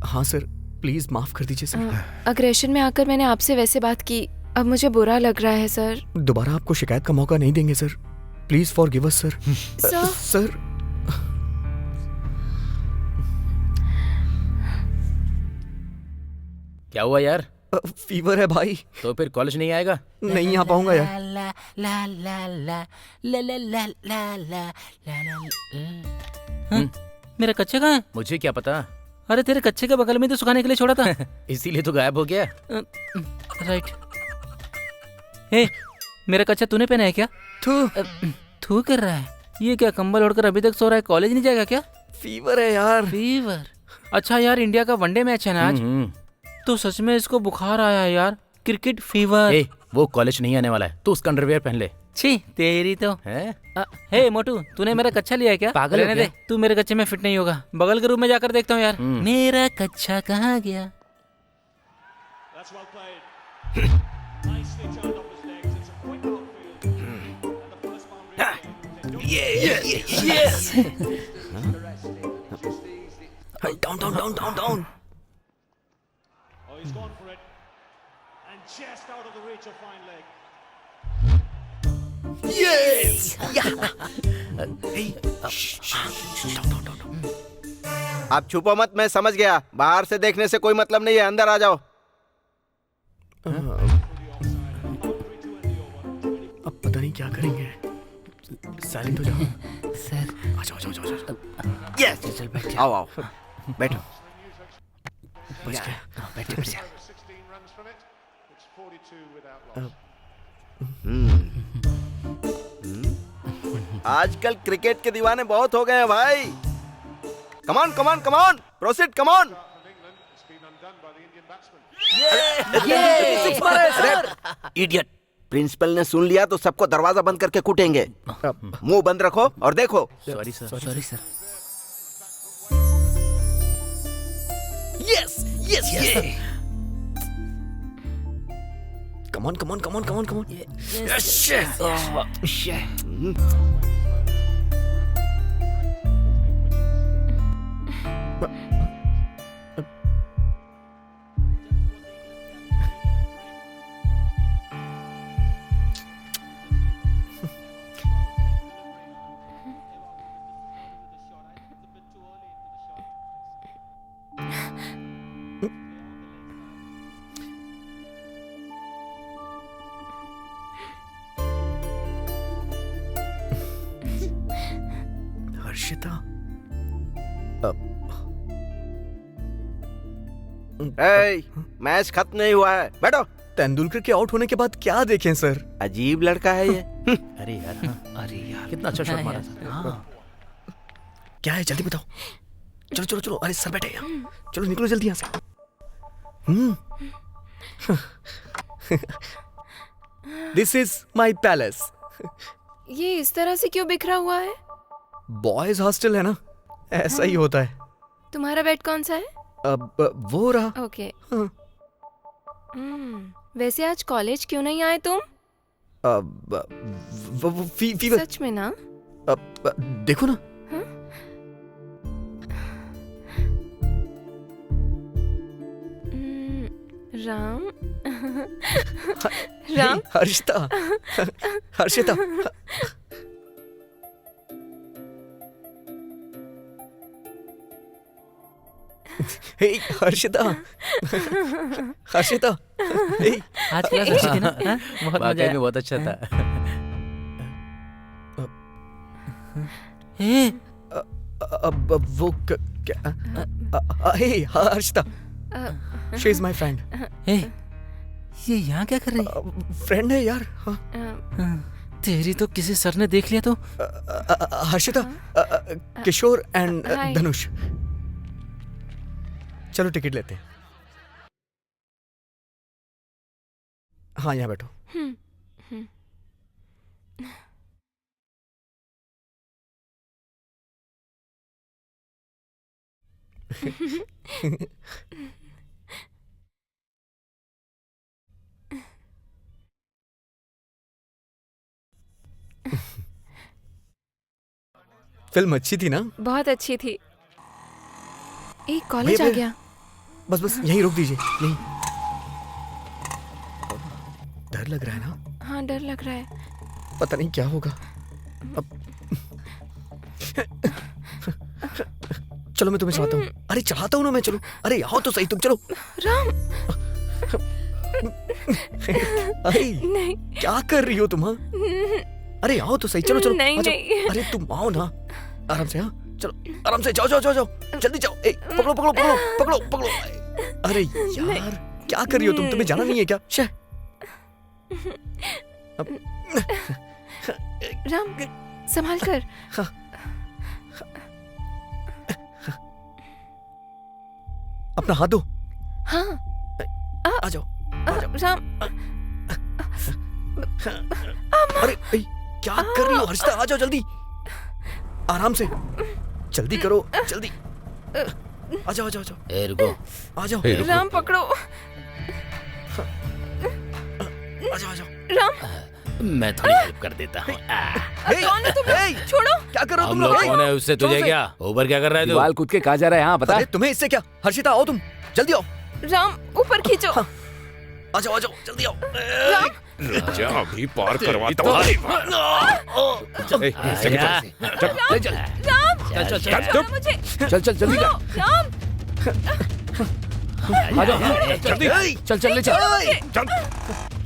हाँ सर, प्लीज माफ कर दीजिए सर। अग्रेशन में आकर मैंने आपसे वैसे बात की, अब मुझे बुरा लग रहा है सर। दोबारा आपको शिकायत का मौका नहीं देंगे sir. Please forgive us sir. Sir क्या हुआ यार? फीवर है भाई। तो फिर कॉलेज नहीं आएगा? नहीं आ पाऊंगा यार। मेरा कच्चे कहाँ है? मुझे क्या पता। अरे तेरे कच्चे के बगल में तो सुखाने के लिए छोड़ा था। इसीलिए तो गायब हो गया। राइट। हे, मेरा कच्चा तूने पहना है क्या? थू कर रहा है। ये क्या कंबल ओढ़कर अभी तक सो रहा है? कॉलेज नहीं जाएगा क्या? फीवर है यार। फीवर? अच्छा यार, इंडिया का वनडे मैच है ना आज, तो सच में इसको बुखार आया है यार। Cricket fever. वो कॉलेज नहीं आने वाला है, तू उसका अंडरवियर पहन ले। छी तेरी तो है। हे मोटू, तूने मेरा कच्चा लिया है क्या? पागल हो क्या? तू मेरे कच्चे में फिट नहीं होगा। बगल के रूम में जाकर देखता हूँ यार। मेरा कच्चा कहाँ गया? Down down down down down. He's gone for it and just out of the reach of fine leg. Yes! आप छुपो मत, मैं समझ गया। बाहर से देखने से कोई मतलब नहीं है, अंदर आ जाओ। अब पता नहीं क्या करेंगे। साइलेंट हो जाओ। सर आ जाओ जाओ जाओ जाओ। यस, चल बैठ। आओ आओ, बैठो। बच गया। बैठ जा। आजकल क्रिकेट के दीवाने बहुत हो गए हैं भाई। कमान कमान कमान, प्रोसीड कमान। इडियट। प्रिंसिपल ने सुन लिया तो सबको दरवाजा बंद करके कूटेंगे। मुंह बंद रखो और देखो। Sorry sir. Sorry sir. Yes, yes, yes. Come on, come on, come on, come on, come on. Yes. Harshita, match खत्म नहीं हुआ है, बैठो। तेंदुलकर के आउट होने के बाद क्या देखें सर? अजीब लड़का है ये। अरे यार, अरे यार, कितना अच्छा शॉट मारा था। क्या है, जल्दी बताओ। चलो चलो चलो, अरे सर बैठे यहाँ। चलो निकलो जल्दी यहाँ से। This is my palace. ये इस तरह से क्यों बिखरा हुआ है? बॉयज हॉस्टल है ना, ऐसा ही होता है। तुम्हारा बेड कौन सा है? अब वो रहा। ओके। वैसे आज कॉलेज क्यों नहीं आए तुम? फीवर। सच में ना? देखो ना। राम राम। हर्षिता, हर्षिता। हे हर्षिता, हर्षिता। आज क्लास अच्छी थी ना? बहुत मजा आया। बहुत अच्छा था। अब वो क्या? Hey Harshita, she is my friend. ये यहाँ क्या कर रही है? फ्रेंड है यार। हाँ। तेरी तो किसी सर ने देख लिया तो। हर्षिता, किशोर एंड Hi. धनुष, चलो टिकट लेते हैं। हाँ यहाँ बैठो। फिल्म अच्छी थी ना? बहुत अच्छी थी। एक कॉलेज आ गया। बस बस यहीं रोक दीजिए, यहीं। डर लग रहा है ना? हाँ डर लग रहा है। पता नहीं क्या होगा अब। चलो मैं तुम्हें चढ़ाता हूँ। अरे चढ़ाता हूँ ना मैं, चलो। अरे आओ तो सही तुम, चलो। राम अरे नहीं। क्या कर रही हो तुम? हाँ अरे आओ तो सही, चलो चलो। नहीं, आ जाओ। नहीं। अरे तुम आओ ना, आराम से। हाँ चलो आराम से, जाओ जाओ जाओ जाओ, जल्दी जाओ। ए, पकड़ो पकड़ो पकड़ो पकड़ो पकड़ो। अरे यार क्या कर रही हो तुम? तुम्हें जाना नहीं है क्या? शे राम संभाल कर। अपना हाथ दो। हाँ आ जाओ। राम। अरे क्या कर रही हो हर्षिता? आ जाओ जल्दी, आराम से, जल्दी करो जल्दी। आ जाओ आ जाओ आ जाओ। ए रुको, आ जाओ। राम पकड़ो। आ जाओ आ जाओ। राम मैं थोड़ी हेल्प कर देता हूँ। कौन हो तुम लोग? छोड़ो। क्या कर रहे हो हम तुम लोग लोग? कौन है? उससे तुझे क्या? ऊपर क्या कर रहा है तू? दीवार कूद के कहाँ जा रहा है? हाँ बता। अरे तुम्हें इससे क्या? हर्षिता आओ तुम, जल्दी आओ। राम ऊपर खींचो। आ जाओ जल्दी आओ। राम जा अभी पार करवाता हूँ। चल चल चल छोड़ो मुझे। चल चल जल्दी कर। राम आ जाओ जल्दी। चल चल ले चल।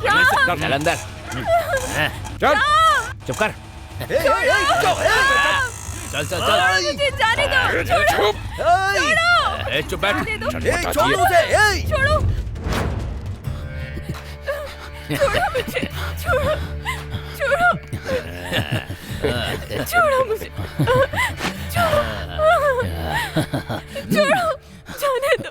राम चल अंदर। चल चुप कर। चल चल चल। मुझे जाने दो। चुप। ए चुप बैठ। दे दो। छोड़ो उसे। छोड़ो। छोड़ो मुझे। छोड़ो छोड़ो छोड़ो मुझे। छोड़ो जाने दो।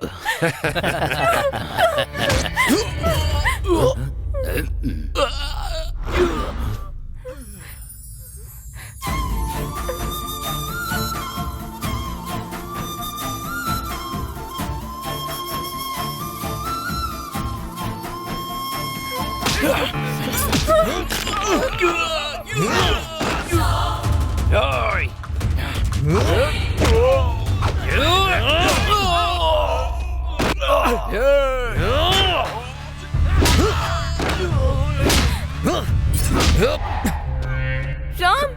राम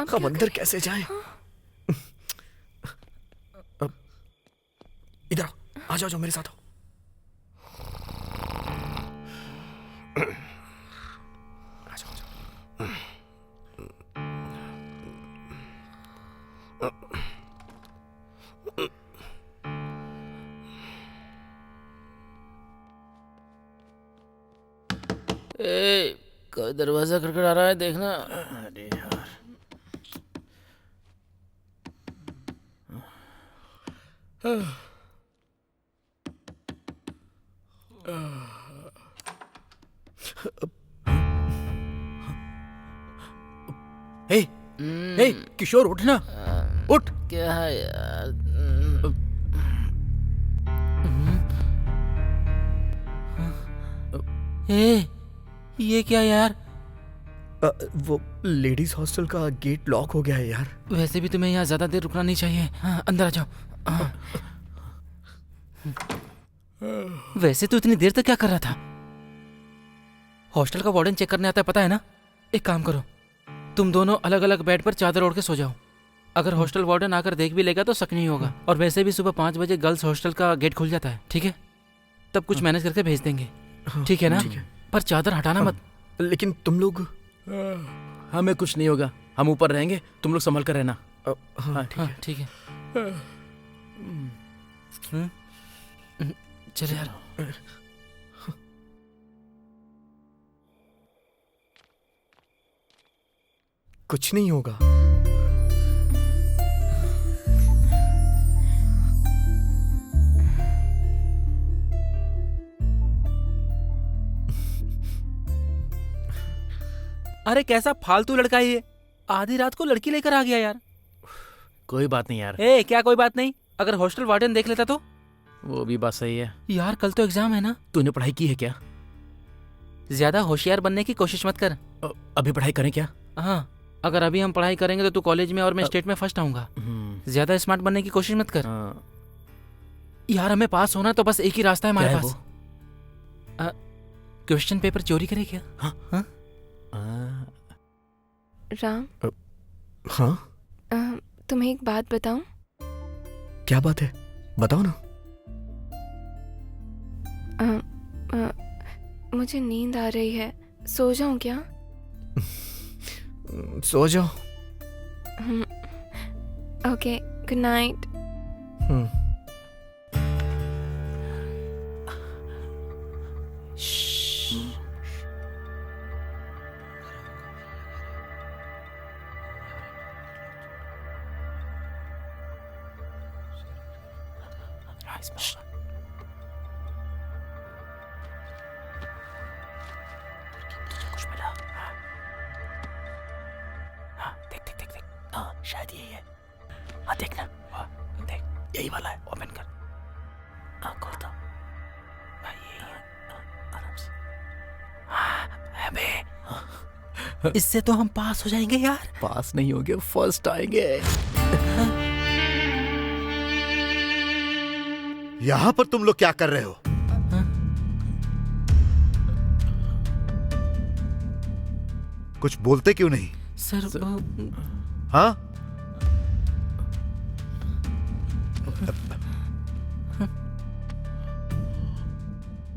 हम अंदर कैसे जाएं? इधर आओ, आ जाओ मेरे साथ आओ। कोई दरवाजा खटखटा रहा है, देखना। अरे यार, हे, हे, किशोर उठना, उठ। क्या है यार? ये क्या यार? वो लेडीज हॉस्टल का गेट लॉक हो गया है यार। वैसे भी तुम्हें यहाँ ज्यादा देर रुकना नहीं चाहिए। हाँ, अंदर आ जाओ। वैसे तो इतनी देर तक क्या कर रहा था? हॉस्टल का वार्डन चेक करने आता है, पता है ना? एक काम करो, तुम दोनों अलग अलग बेड पर चादर ओढ़ के सो जाओ। अगर हॉस्टल वार्डन आकर देख भी लेगा तो शक नहीं होगा। और वैसे भी सुबह 5 बजे गर्ल्स हॉस्टल का गेट खुल जाता है, ठीक है? तब कुछ मैनेज करके भेज देंगे, ठीक है ना? पर चादर हटाना मत। लेकिन तुम लोग? हमें कुछ नहीं होगा, हम ऊपर रहेंगे, तुम लोग संभल कर रहना। हाँ ठीक है। चल यार। कुछ नहीं होगा। अरे कैसा फालतू लड़का है ये, आधी रात को लड़की लेकर आ गया यार। कोई बात नहीं यार। ए, क्या कोई बात नहीं? अगर हॉस्टल वार्डन देख लेता तो? वो भी बात सही है यार, कल तो एग्जाम है ना। तूने पढ़ाई की है क्या? ज्यादा होशियार बनने की कोशिश मत कर। अभी पढ़ाई करें क्या? हाँ, अगर अभी हम पढ़ाई करेंगे तो तू कॉलेज में और मैं स्टेट में फर्स्ट आऊंगा। ज्यादा स्मार्ट बनने की कोशिश मत कर यार। हमें पास होना तो बस एक ही रास्ता है हमारे पास। क्वेश्चन पेपर चोरी करे क्या? हाँ? राम, हाँ? तुम्हें एक बात बताऊं? क्या बात है, बताओ ना। मुझे नींद आ रही है, सो जाऊं क्या? सो जाओ। Okay, good night. शायद यही है। हाँ देखना, देख यही वाला है। ओपन कर, खोल दो। आराम से। अबे इससे तो हम पास हो जाएंगे यार। पास नहीं होंगे, फर्स्ट आएंगे। यहाँ पर तुम लोग क्या कर रहे हो? कुछ बोलते क्यों नहीं? सर हाँ?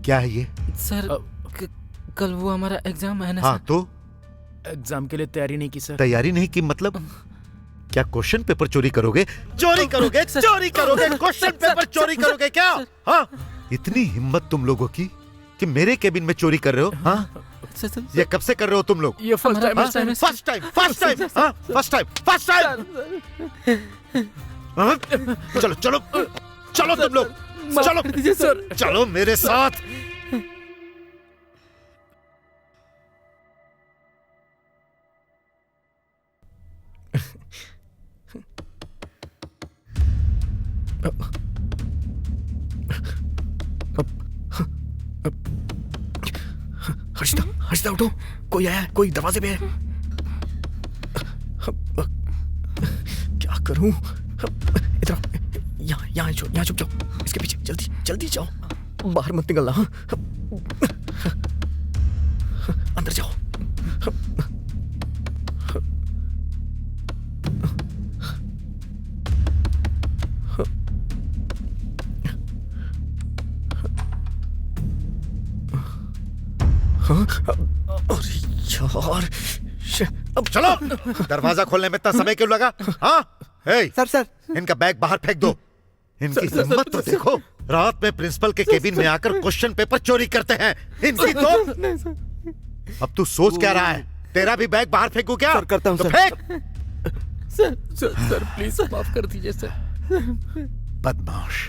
क्या है ये? सर कल वो हमारा एग्जाम है ना। हाँ, तो एग्जाम के लिए तैयारी नहीं की सर। तैयारी नहीं की मतलब? क्या क्वेश्चन पेपर चोरी करोगे? चोरी करोगे? चोरी करोगे? क्वेश्चन पेपर चोरी करोगे क्या? हाँ? इतनी हिम्मत तुम लोगों की कि मेरे केबिन में चोरी कर रहे हो? हाँ? ये कब से कर रहे हो तुम लोग? ये first time. First time, first time, हाँ? First time, first time. चलो चलो चलो तुम लोग, चलो चलो मेरे साथ। हर्षिता, हर्षिता उठो, कोई आया, कोई दरवाजे पे है। क्या करूं? इधर यहाँ यहाँ यहाँ छुप जाओ, इसके पीछे। जल्दी जल्दी जाओ, बाहर मत निकलना। हाँ? अंदर जाओ। अरे यार, अब चलो। दरवाजा खोलने में इतना समय क्यों लगा? हाँ? सर इनका बैग बाहर फेंक दो। इनकी हिम्मत तो देखो, रात में प्रिंसिपल के केबिन में आकर क्वेश्चन पेपर चोरी करते हैं। इनकी तो अब तू सोच क्या रहा है? तेरा भी बैग बाहर फेंकू क्या? सर, करता हूं, तो सर। फेंक। सर प्लीज माफ कर दीजिए सर। बदमाश।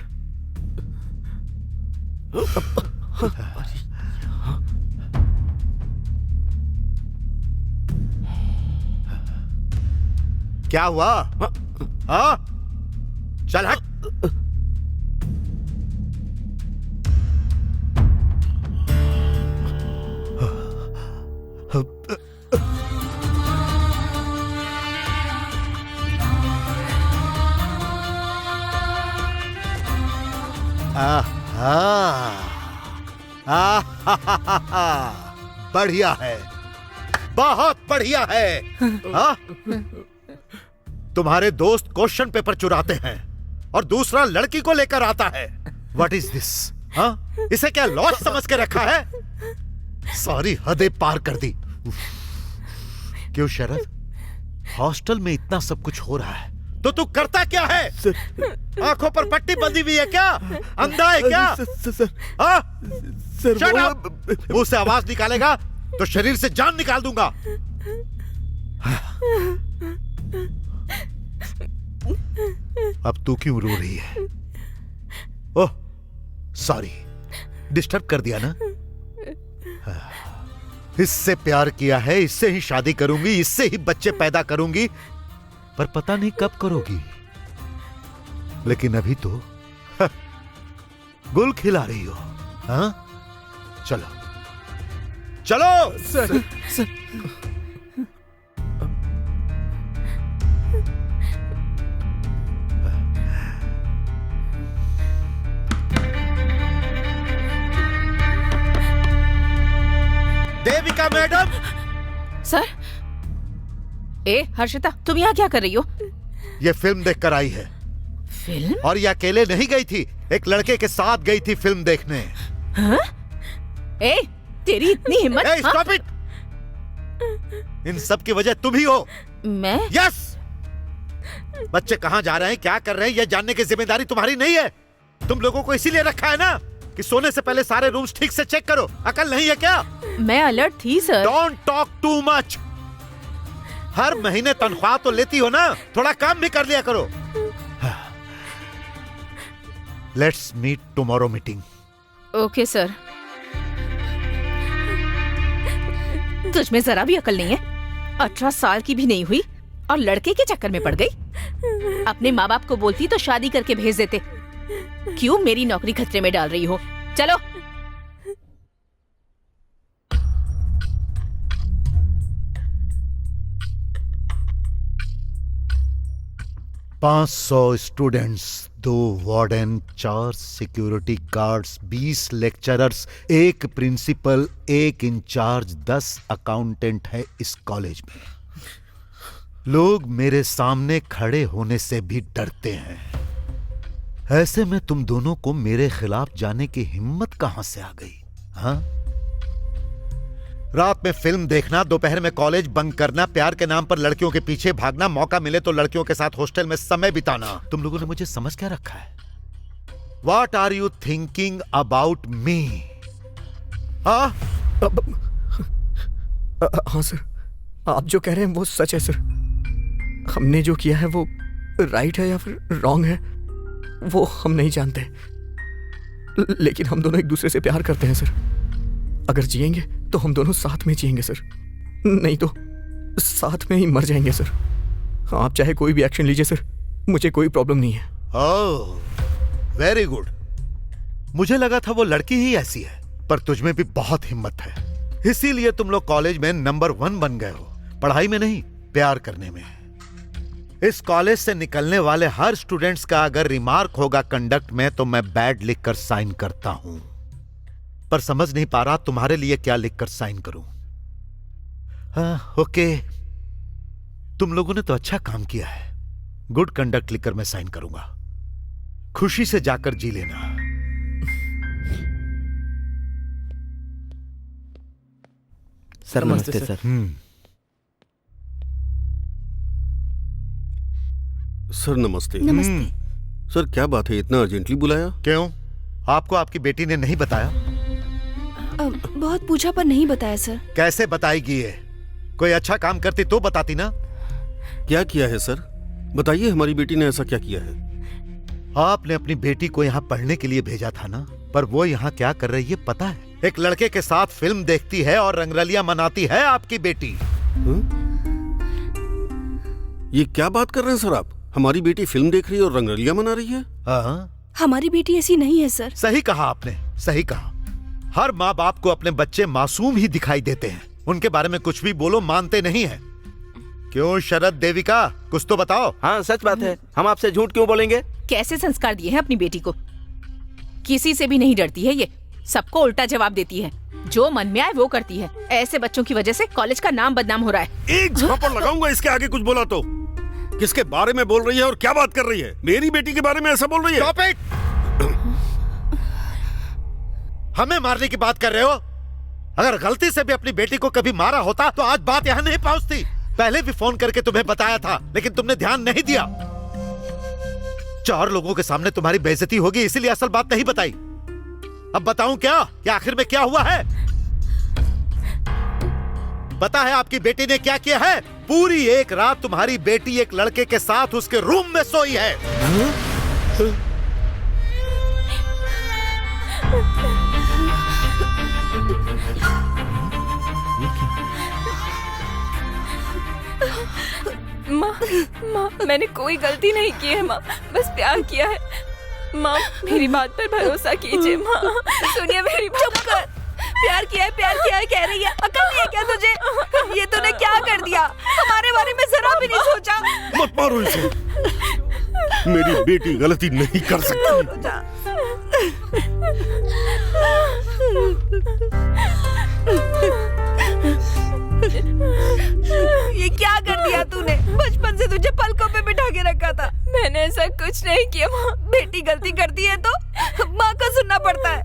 क्या हुआ? हाँ? चल हट। बढ़िया है, बहुत बढ़िया है। हाँ? तुम्हारे दोस्त क्वेश्चन पेपर चुराते हैं और दूसरा लड़की को लेकर आता है। What is this? हाँ? इसे क्या लॉस समझ के रखा है? सारी हदें पार कर दी। क्यों शरद, हॉस्टल में इतना सब कुछ हो रहा है तो तू करता क्या है? आंखों पर पट्टी बंधी हुई है क्या? अंधा है क्या? हाँ? Shut up! मुंह से आवाज निकालेगा तो शरीर से जान निकाल दूंगा। अब तू क्यों रो रही है? ओह सॉरी, डिस्टर्ब कर दिया ना? इससे प्यार किया है, इससे ही शादी करूंगी, इससे ही बच्चे पैदा करूंगी, पर पता नहीं कब करोगी। लेकिन अभी तो गुल खिला रही हो। हाँ? चलो चलो। सर। देविका मैडम। सर। ए हर्षिता, तुम यहाँ क्या कर रही हो? ये फिल्म देखकर आई है। फिल्म? और ये अकेले नहीं गई थी, एक लड़के के साथ गई थी फिल्म देखने। हाँ? ए, तेरी इतनी हिम्मत? Hey, stop it! इन सब की वजह तुम ही हो। मैं? यस। बच्चे कहाँ जा रहे हैं, क्या कर रहे हैं, यह जानने की जिम्मेदारी तुम्हारी नहीं है। तुम लोगों को इसीलिए रखा है ना कि सोने से पहले सारे रूम्स ठीक से चेक करो। अकल नहीं है क्या? मैं अलर्ट थी sir. Don't talk too much. हर महीने तनख्वाह तो लेती हो ना, थोड़ा काम भी कर लिया करो। Let's meet tomorrow meeting. Okay sir. तुझ में जरा भी अकल नहीं है। 18 साल की भी नहीं हुई और लड़के के चक्कर में पड़ गई। अपने माँ बाप को बोलती तो शादी करके भेज देते। क्यों मेरी नौकरी खतरे में डाल रही हो? चलो। पांच 500 students, 2 warden, 4 security guards, 20 lecturers, 1 principal, 1 incharge, 10 accountant है इस कॉलेज में। लोग मेरे सामने खड़े होने से भी डरते हैं। ऐसे में तुम दोनों को मेरे खिलाफ जाने की हिम्मत कहां से आ गई? हाँ? रात में फिल्म देखना, दोपहर में कॉलेज बंक करना, प्यार के नाम पर लड़कियों के पीछे भागना, मौका मिले तो लड़कियों के साथ हॉस्टल में समय बिताना। तुम लोगों ने मुझे समझ क्या रखा है? What are you thinking about me? हाँ? हाँ सर, आप जो कह रहे हैं वो सच है सर। हमने जो किया है वो राइट है या फिर रॉन्ग है वो हम नहीं जानते, लेकिन हम दोनों एक दूसरे से प्यार करते हैं सर। अगर जिएंगे तो हम दोनों साथ में जिएंगे सर, नहीं तो साथ में ही मर जाएंगे सर। आप चाहे कोई भी एक्शन लीजिए सर, मुझे कोई प्रॉब्लम नहीं है। ओह, वेरी गुड। मुझे लगा था वो लड़की ही ऐसी है, पर तुझ में भी बहुत हिम्मत है। इसीलिए तुम लोग कॉलेज में नंबर 1 बन गए हो, पढ़ाई में नहीं, प्यार करने में। इस कॉलेज से निकलने वाले हर स्टूडेंट्स का अगर रिमार्क होगा कंडक्ट में तो मैं बैड लिखकर साइन करता हूं, पर समझ नहीं पा रहा तुम्हारे लिए क्या लिखकर साइन करूं। हाँ, ओके, तुम लोगों ने तो अच्छा काम किया है। गुड कंडक्ट लिखकर मैं साइन करूंगा। खुशी से जाकर जी लेना। सर नमस्ते सर। सर नमस्ते। नमस्ते। सर क्या बात है, इतना अर्जेंटली बुलाया? क्यों, आपको आपकी बेटी ने नहीं बताया? बहुत पूछा पर नहीं बताया सर। कैसे बताएगी ये? कोई अच्छा काम करती तो बताती ना। क्या किया है सर? बताइए, हमारी बेटी ने ऐसा क्या किया है? आपने अपनी बेटी को यहाँ पढ़ने के लिए भेजा था ना, पर वो यहाँ क्या कर रही है पता है? एक लड़के के साथ फिल्म देखती है और रंगरलियां मनाती है आपकी बेटी। ये क्या बात कर रहे हैं सर आप? हमारी बेटी फिल्म देख रही है और रंगरलियां मना रही है? हमारी बेटी ऐसी नहीं है सर। सही कहा आपने, सही कहा। हर माँ बाप को अपने बच्चे मासूम ही दिखाई देते हैं, उनके बारे में कुछ भी बोलो मानते नहीं है। क्यों शरद देविका, कुछ तो बताओ। हाँ सच बात है, हम आपसे झूठ क्यों बोलेंगे? कैसे संस्कार दिए हैं अपनी बेटी को? किसी से भी नहीं डरती है ये, सबको उल्टा जवाब देती है, जो मन में आए वो करती है। ऐसे बच्चों की वजह से कॉलेज का नाम बदनाम हो रहा है। एक झापड़ लगाऊंगा इसके आगे कुछ बोला तो। किसके बारे में बोल रही है और क्या बात कर रही है? मेरी बेटी के बारे में ऐसा बोल रही है? Stop it! हमें मारने की बात कर रहे हो? अगर गलती से भी अपनी बेटी को कभी मारा होता तो आज बात यहाँ नहीं पहुंचती। पहले भी फोन करके तुम्हें बताया था, लेकिन तुमने ध्यान नहीं दिया। 4 लोगों के सामने तुम्हारी बेइज्जती होगी, इसीलिए असल बात नहीं बताई। अब बताऊं क्या कि आखिर में क्या हुआ है? पता है आपकी बेटी ने क्या किया है? पूरी एक रात तुम्हारी बेटी एक लड़के के साथ उसके रूम में सोई है। माँ, मैंने कोई गलती नहीं की है माँ, बस प्यार किया है। माँ, मेरी बात पर भरोसा कीजिए माँ, सुनिए मेरी बात। चुप कर। प्यार किया है कह रही है। अकल नहीं है क्या तुझे? ये तूने क्या कर दिया? हमारे बारे में जरा भी नहीं सोचा। मत मारो इसे, मेरी बेटी गलती नहीं कर सकती। ये क्या कर दिया तूने? बचपन से तुझे पलकों पे बिठा के रखा था। मैंने ऐसा कुछ नहीं किया माँ। बेटी गलती करती है तो माँ का सुनना पड़ता है,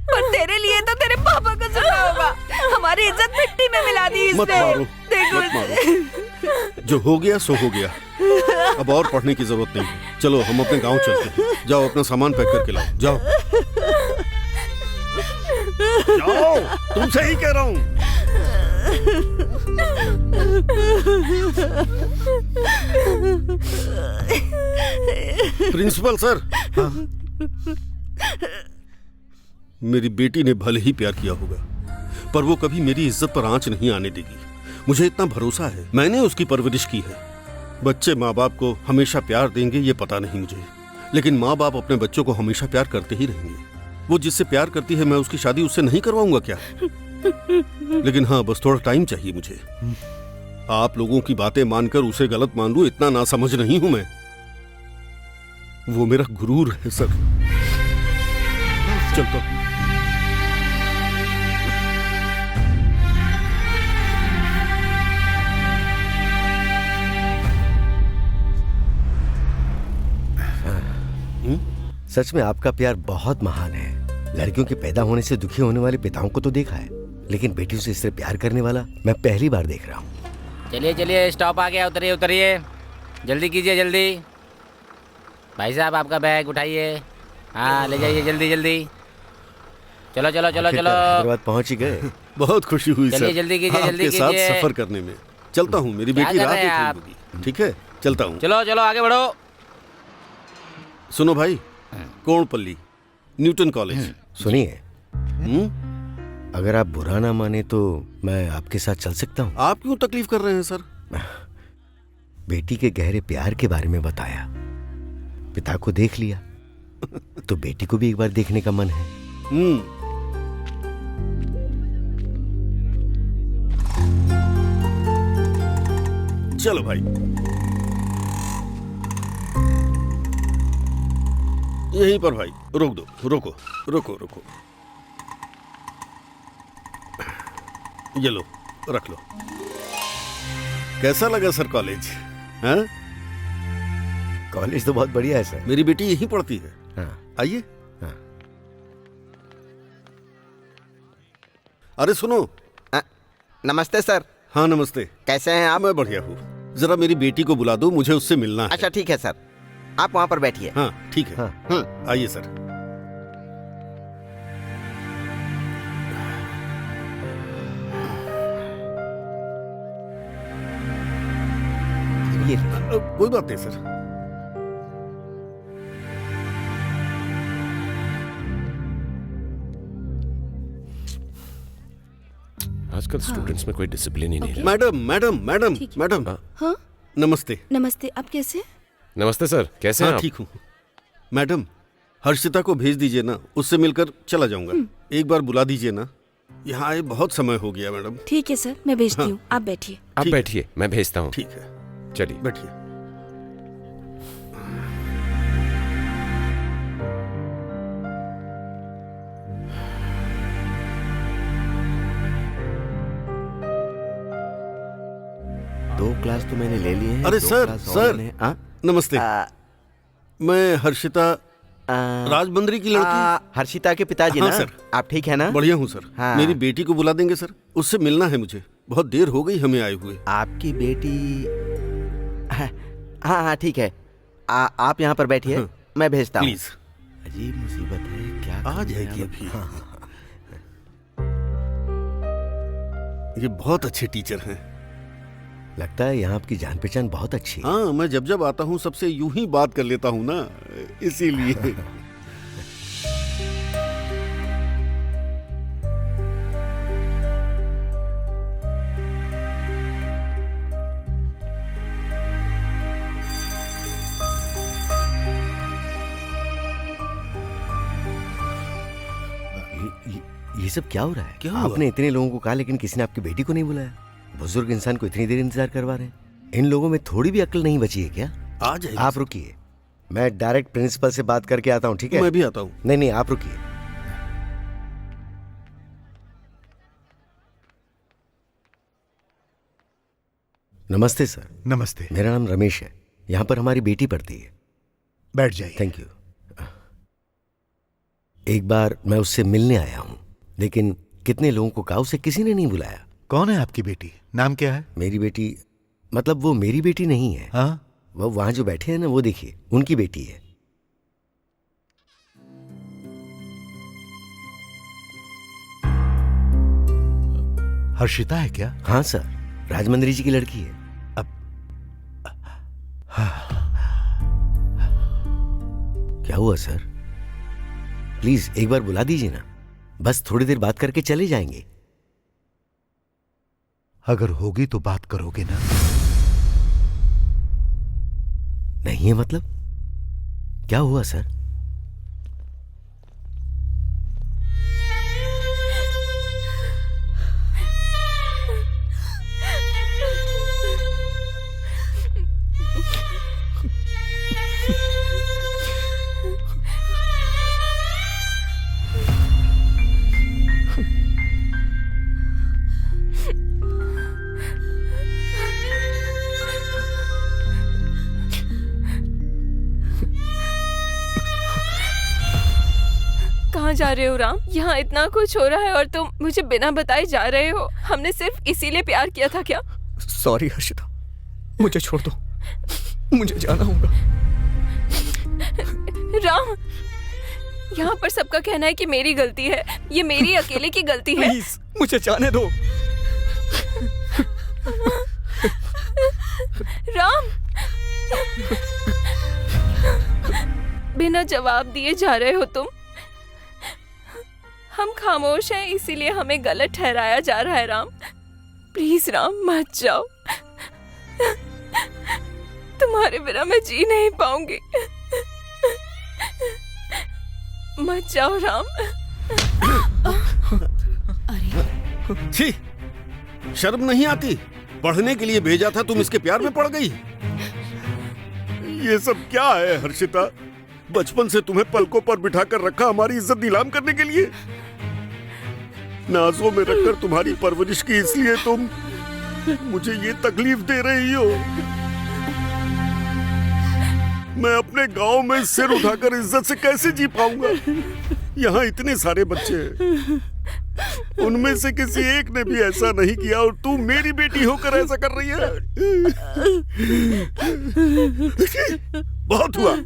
पर तेरे लिए तो तेरे पापा को सुनना होगा। हमारी इज्जत मिट्टी में मिला दी इसने। मत मारो, देखो मत मारो। जो हो गया सो हो गया, अब और पढ़ने की जरूरत नहीं। चलो हम अपने गांव चलते हैं। जाओ अपना सामान पैक करके लाओ, जाओ। जाओ, तुमसे ही कह रहा हूँ। Principal sir. मेरी बेटी ने भले ही प्यार किया होगा, पर वो कभी मेरी इज्जत पर आंच नहीं आने देगी। मुझे इतना भरोसा है, मैंने उसकी परवरिश की है। बच्चे माँ बाप को हमेशा प्यार देंगे ये पता नहीं मुझे, लेकिन माँ बाप अपने बच्चों को हमेशा प्यार करते ही रहेंगे। वो जिससे प्यार करती है, मैं उसकी शादी उससे नहीं करवाऊंगा क्या? लेकिन हाँ, बस थोड़ा टाइम चाहिए मुझे। आप लोगों की बातें मानकर उसे गलत मान लूं, इतना नासमझ नहीं हूं मैं। वो मेरा गुरूर है सर। चलता हूं। सच में आपका प्यार बहुत महान है। लड़कियों के पैदा होने से दुखी होने वाले पिताओं को तो देखा है, लेकिन बेटियों से इस तरह प्यार करने वाला मैं पहली बार देख रहा हूँ। चलिए चलिए, स्टॉप आ गया, उतरिए उतरिए, जल्दी कीजिए जल्दी। भाई साहब आपका बैग उठाइए, हाँ ले जाइए जल्दी जल्दी। चलो चलो चलो चलो, हैदराबाद पहुँच ही गए। बहुत खुशी हुई सर, चलिए जल्दी कीजिए जल्दी आपके साथ कीजिए। सफर करने में। चलता हूँ, मेरी क्या बेटी कर राह रहे हैं देख रही आप? होगी। ठीक है, चलता हूँ। चलो चलो आगे बढ़ो। सुनो भाई, कोणपल्ली, न्यूटन कॉलेज। सुनिए, अगर आप बुरा ना माने तो मैं आपके साथ चल सकता हूँ। आप क्यों तकलीफ कर रहे हैं सर? बेटी के गहरे प्यार के बारे में बताया, पिता को देख लिया, तो बेटी को भी एक बार देखने का मन है। चलो भाई, यहीं पर भाई, रोक दो, रोको रोको रोको। ये लो, रख लो। कैसा लगा सर कॉलेज? हाँ? कॉलेज तो बहुत बढ़िया है सर। मेरी बेटी यहीं पढ़ती है। हाँ। आइए। हाँ। अरे सुनो। नमस्ते सर। हाँ नमस्ते। कैसे हैं आप? मैं बढ़िया हूँ। जरा मेरी बेटी को बुला दो, मुझे उससे मिलना है। अच्छा ठीक है सर, आप वहाँ पर बैठिए। हाँ ठीक है। आइए सर। ये कोई बात नहीं सर। आजकल स्टूडेंट्स में कोई डिसिप्लिन ही नहीं रहा। Madam madam madam madam. हाँ नमस्ते। नमस्ते, आप कैसे? नमस्ते सर, कैसे हैं हाँ आप? ठीक हूँ। मैडम हर्षिता को भेज दीजिए ना, उससे मिलकर चला जाऊंगा। एक बार बुला दीजिए ना, यहाँ आए बहुत समय हो गया मैडम। ठीक है सर, मैं भेजती हाँ। हूँ, आप बैठिए। आप बैठिए, मैं भेजता हूँ। ठीक है, चलिए बैठिए। दो क्लास तो मैंने ले लिए हैं। अरे दो सर क्लास और सर मैंने- हाँ? नमस्ते। मैं हर्षिता राजबंदरी की लड़की। हर्षिता के पिताजी हाँ ना? सर। आप ठीक है ना? बढ़िया हूँ सर। हाँ। मेरी बेटी को बुला देंगे सर, उससे मिलना है मुझे, बहुत देर हो गई हमें आए हुए। आपकी बेटी? हाँ हाँ ठीक है, आप यहाँ पर बैठिए। हाँ। मैं भेजता हूँ। प्लीज। अजीब मुसीबत है, क्या आ जाएगी अभी। ये बहुत अच्छे टीचर हैं। लगता है यहाँ आपकी जान पहचान बहुत अच्छी है। हाँ, मैं जब जब आता हूँ सबसे यूं ही बात कर लेता हूँ ना, इसीलिए। ये सब क्या हो रहा है? क्या हुआ? आपने इतने लोगों को कहा लेकिन किसी ने आपकी बेटी को नहीं बुलाया। बुजुर्ग इंसान को इतनी देर इंतजार करवा रहे हैं। इन लोगों में थोड़ी भी अक्ल नहीं बची है क्या? आ जाएगी। आप रुकिए, मैं डायरेक्ट प्रिंसिपल से बात करके आता हूँ, ठीक है? मैं भी आता हूँ। नहीं नहीं, आप रुकिए। नमस्ते सर। नमस्ते। मेरा नाम रमेश है, यहाँ पर हमारी बेटी पढ़ती है। बैठ जाइए। Thank you. एक बार मैं उससे मिलने आया हूँ, लेकिन कितने लोगों को कहा, उसे किसी ने नहीं बुलाया। कौन है आपकी बेटी? नाम क्या है? मेरी बेटी, मतलब वो मेरी बेटी नहीं है। हाँ? वो वहां जो बैठे हैं ना, वो देखिए, उनकी बेटी है। हर्षिता है क्या? हाँ सर, राजमंद्री जी की लड़की है। क्या हुआ सर? प्लीज एक बार बुला दीजिए ना, बस थोड़ी देर बात करके चले जाएंगे। अगर होगी तो बात करोगे ना? नहीं है मतलब? क्या हुआ सर? कहाँ जा रहे हो राम? यहाँ इतना कुछ हो रहा है और तुम मुझे बिना बताए जा रहे हो। हमने सिर्फ इसीलिए प्यार किया था क्या? सॉरी हर्षिता, मुझे छोड़ दो, मुझे जाना होगा। राम, यहाँ पर सबका कहना है कि मेरी गलती है, ये मेरी अकेले की गलती है। प्लीज मुझे जाने दो। राम, बिना जवाब दिए जा रहे हो तुम। हम खामोश हैं, इसीलिए हमें गलत ठहराया जा रहा है। राम प्लीज, राम मत जाओ, तुम्हारे बिना मैं जी नहीं पाऊंगी। मत जाओ राम। छी, शर्म नहीं आती? पढ़ने के लिए भेजा था, तुम इसके प्यार में पड़ गई। ये सब क्या है हर्षिता? बचपन से तुम्हें पलकों पर बिठाकर रखा हमारी इज्जत नीलाम करने के लिए। नाजों में रखकर तुम्हारी परवरिश की, इसलिए तुम मुझे ये तकलीफ दे रही हो। मैं अपने गांव में सिर उठाकर इज्जत से कैसे जी पाऊंगा? यहाँ इतने सारे बच्चे हैं, उनमें से किसी एक ने भी ऐसा नहीं किया और तू मेरी बेटी होकर ऐसा कर रही है। बहुत हुआ,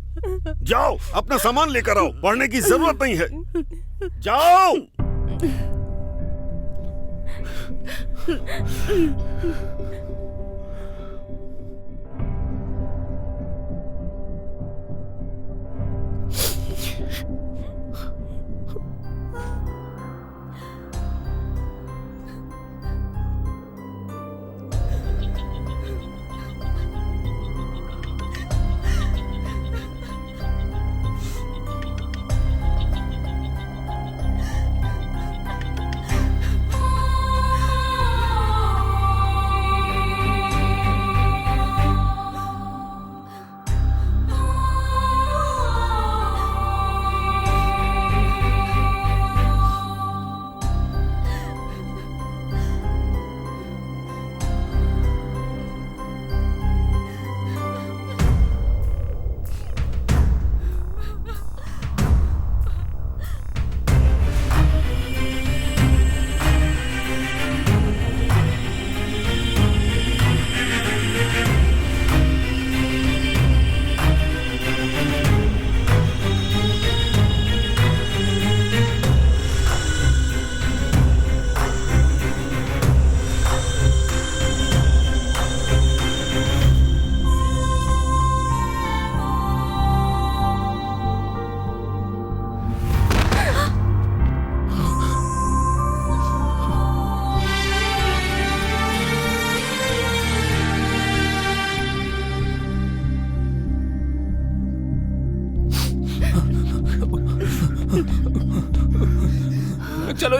जाओ अपना सामान लेकर आओ, पढ़ने की जरूरत नहीं है, जाओ।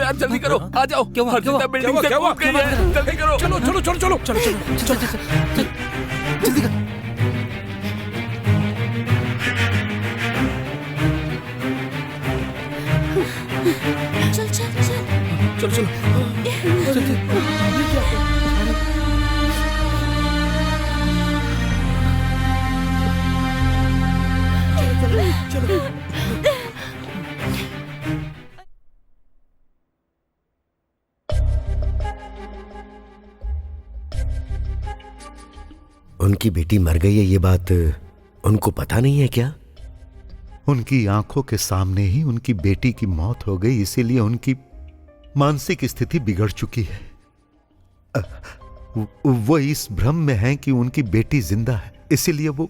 यार जल्दी करो, आ जाओ। हर्षिता बिल्डिंग से कूद गई है, जल्दी करो। चलो चलो चलो चलो चलो चलो जल्दी कर। चल चल चल चलो चलो। उनकी बेटी मर गई है, ये बात उनको पता नहीं है क्या? उनकी आंखों के सामने ही उनकी बेटी की मौत हो गई, इसीलिए उनकी मानसिक स्थिति बिगड़ चुकी है। वो इस भ्रम में है कि उनकी बेटी जिंदा है, इसीलिए वो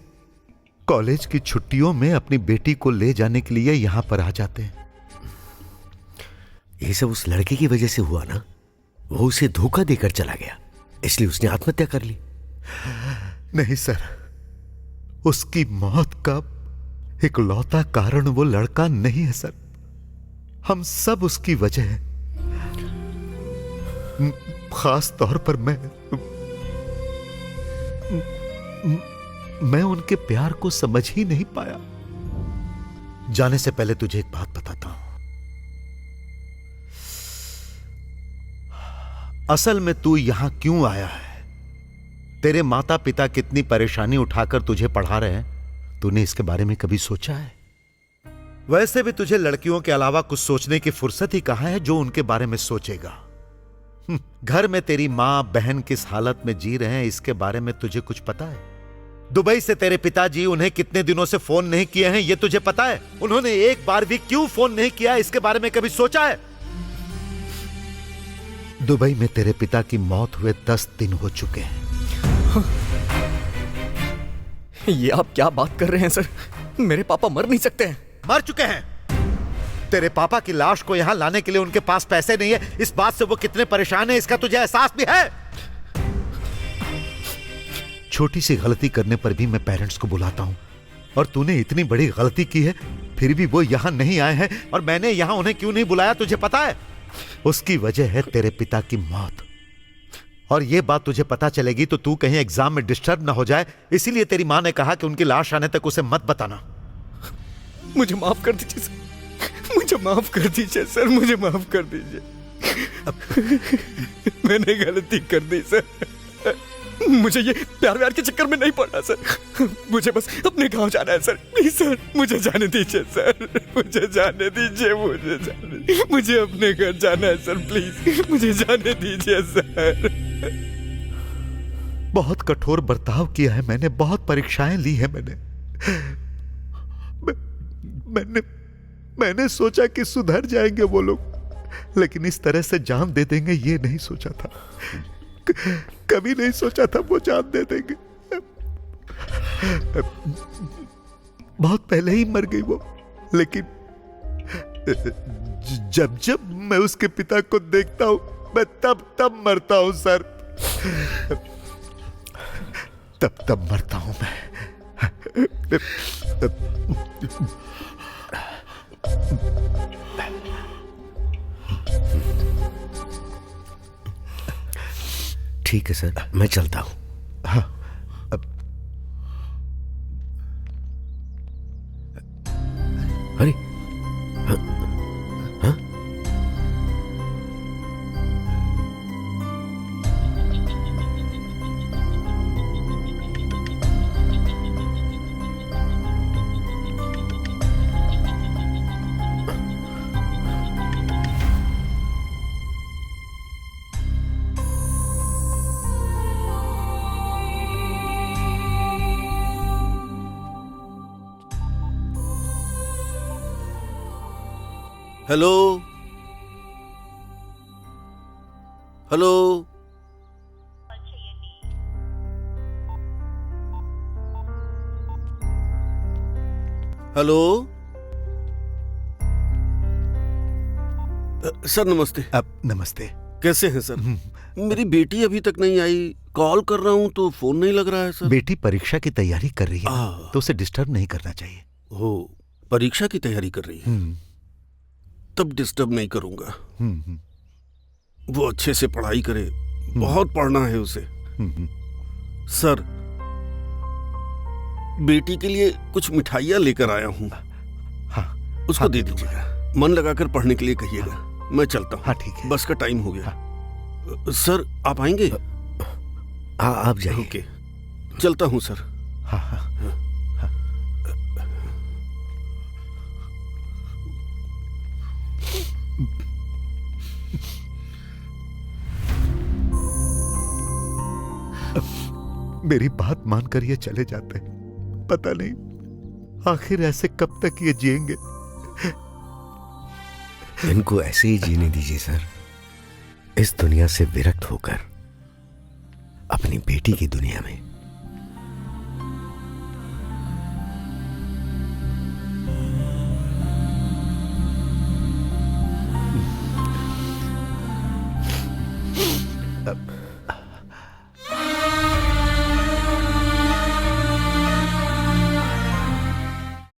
कॉलेज की छुट्टियों में अपनी बेटी को ले जाने के लिए यहां पर आ जाते हैं। ये सब उस लड़के की वजह से हुआ ना? वो उसे धोखा देकर चला गया, इसलिए उसने आत्महत्या कर ली। नहीं सर, उसकी मौत का इकलौता कारण वो लड़का नहीं है सर। हम सब उसकी वजह है। खास तौर पर मैं उनके प्यार को समझ ही नहीं पाया। जाने से पहले तुझे एक बात बताता हूं। असल में तू यहां क्यों आया है? तेरे माता पिता कितनी परेशानी उठाकर तुझे पढ़ा रहे हैं, तूने इसके बारे में कभी सोचा है? वैसे भी तुझे लड़कियों के अलावा कुछ सोचने की फुर्सत ही कहां है जो उनके बारे में सोचेगा। घर में तेरी मां बहन किस हालत में जी रहे हैं, इसके बारे में तुझे कुछ पता है? दुबई से तेरे पिताजी उन्हें कितने दिनों से फोन नहीं किए हैं, यह तुझे पता है? उन्होंने एक बार भी क्यों फोन नहीं किया, इसके बारे में कभी सोचा है? दुबई में तेरे पिता की मौत हुए 10 दिन हो चुके हैं। ये आप क्या बात कर रहे हैं सर? मेरे पापा मर नहीं सकते हैं। मर चुके हैं। तेरे पापा की लाश को यहां लाने के लिए उनके पास पैसे नहीं है। इस बात से वो कितने परेशान हैं, इसका तुझे एहसास भी है? छोटी सी गलती करने पर भी मैं पेरेंट्स को बुलाता हूं, और तूने इतनी बड़ी गलती की है, फिर भी वो यहां नहीं आए हैं। और मैंने यहां उन्हें क्यों नहीं बुलाया तुझे पता है? उसकी वजह है तेरे पिता की मौत। और ये बात तुझे पता चलेगी तो तू कहीं एग्जाम में डिस्टर्ब ना हो जाए, इसीलिए तेरी मां ने कहा कि उनकी लाश आने तक उसे मत बताना। मुझे माफ कर दीजिए सर, मुझे माफ कर दीजिए सर, मुझे माफ कर दीजिए। मैंने गलती कर दी सर। मुझे ये प्यार व्यार के चक्कर में नहीं पड़ना सर। मुझे बस अपने गांव जाना है सर। प्लीज सर, मुझे जाने दीजिए सर, मुझे जाने दीजिए, मुझे अपने घर जाना है सर। प्लीज मुझे जाने दीजिए सर। बहुत कठोर बर्ताव किया है मैंने, बहुत परीक्षाएं ली है मैंने सोचा कि सुधर जाएंगे वो लोग, लेकिन इस तरह से जान दे देंगे ये नहीं सोचा था। कभी नहीं सोचा था वो जान दे देंगे। बहुत पहले ही मर गई वो, लेकिन जब मैं उसके पिता को देखता हूं, मैं तब मरता हूं सर। तब मरता हूं मैं। ठीक है सर, मैं चलता हूं। हाँ, अरे हाँ, हाँ? हेलो हेलो हेलो सर नमस्ते। नमस्ते। कैसे हैं सर? मेरी बेटी अभी तक नहीं आई, कॉल कर रहा हूं तो फोन नहीं लग रहा है सर। बेटी परीक्षा की तैयारी कर रही है तो उसे डिस्टर्ब नहीं करना चाहिए। हो, परीक्षा की तैयारी कर रही है, तब डिस्टर्ब नहीं करूंगा। वो अच्छे से पढ़ाई करे, बहुत पढ़ना है उसे। सर, बेटी के लिए कुछ मिठाइयाँ लेकर आया हूँ। हाँ, उसको दे दीजिएगा। मन लगाकर पढ़ने के लिए कहिएगा। मैं चलता हूँ। हाँ ठीक है, बस का टाइम हो गया। सर आप आएंगे? हाँ आप जाइए। ओके, चलता हूँ सर। हाँ हाँ मेरी बात मानकर ये चले जाते हैं। पता नहीं आखिर ऐसे कब तक ये जिएंगे। इनको ऐसे ही जीने दीजिए सर, इस दुनिया से विरक्त होकर अपनी बेटी की दुनिया में। अब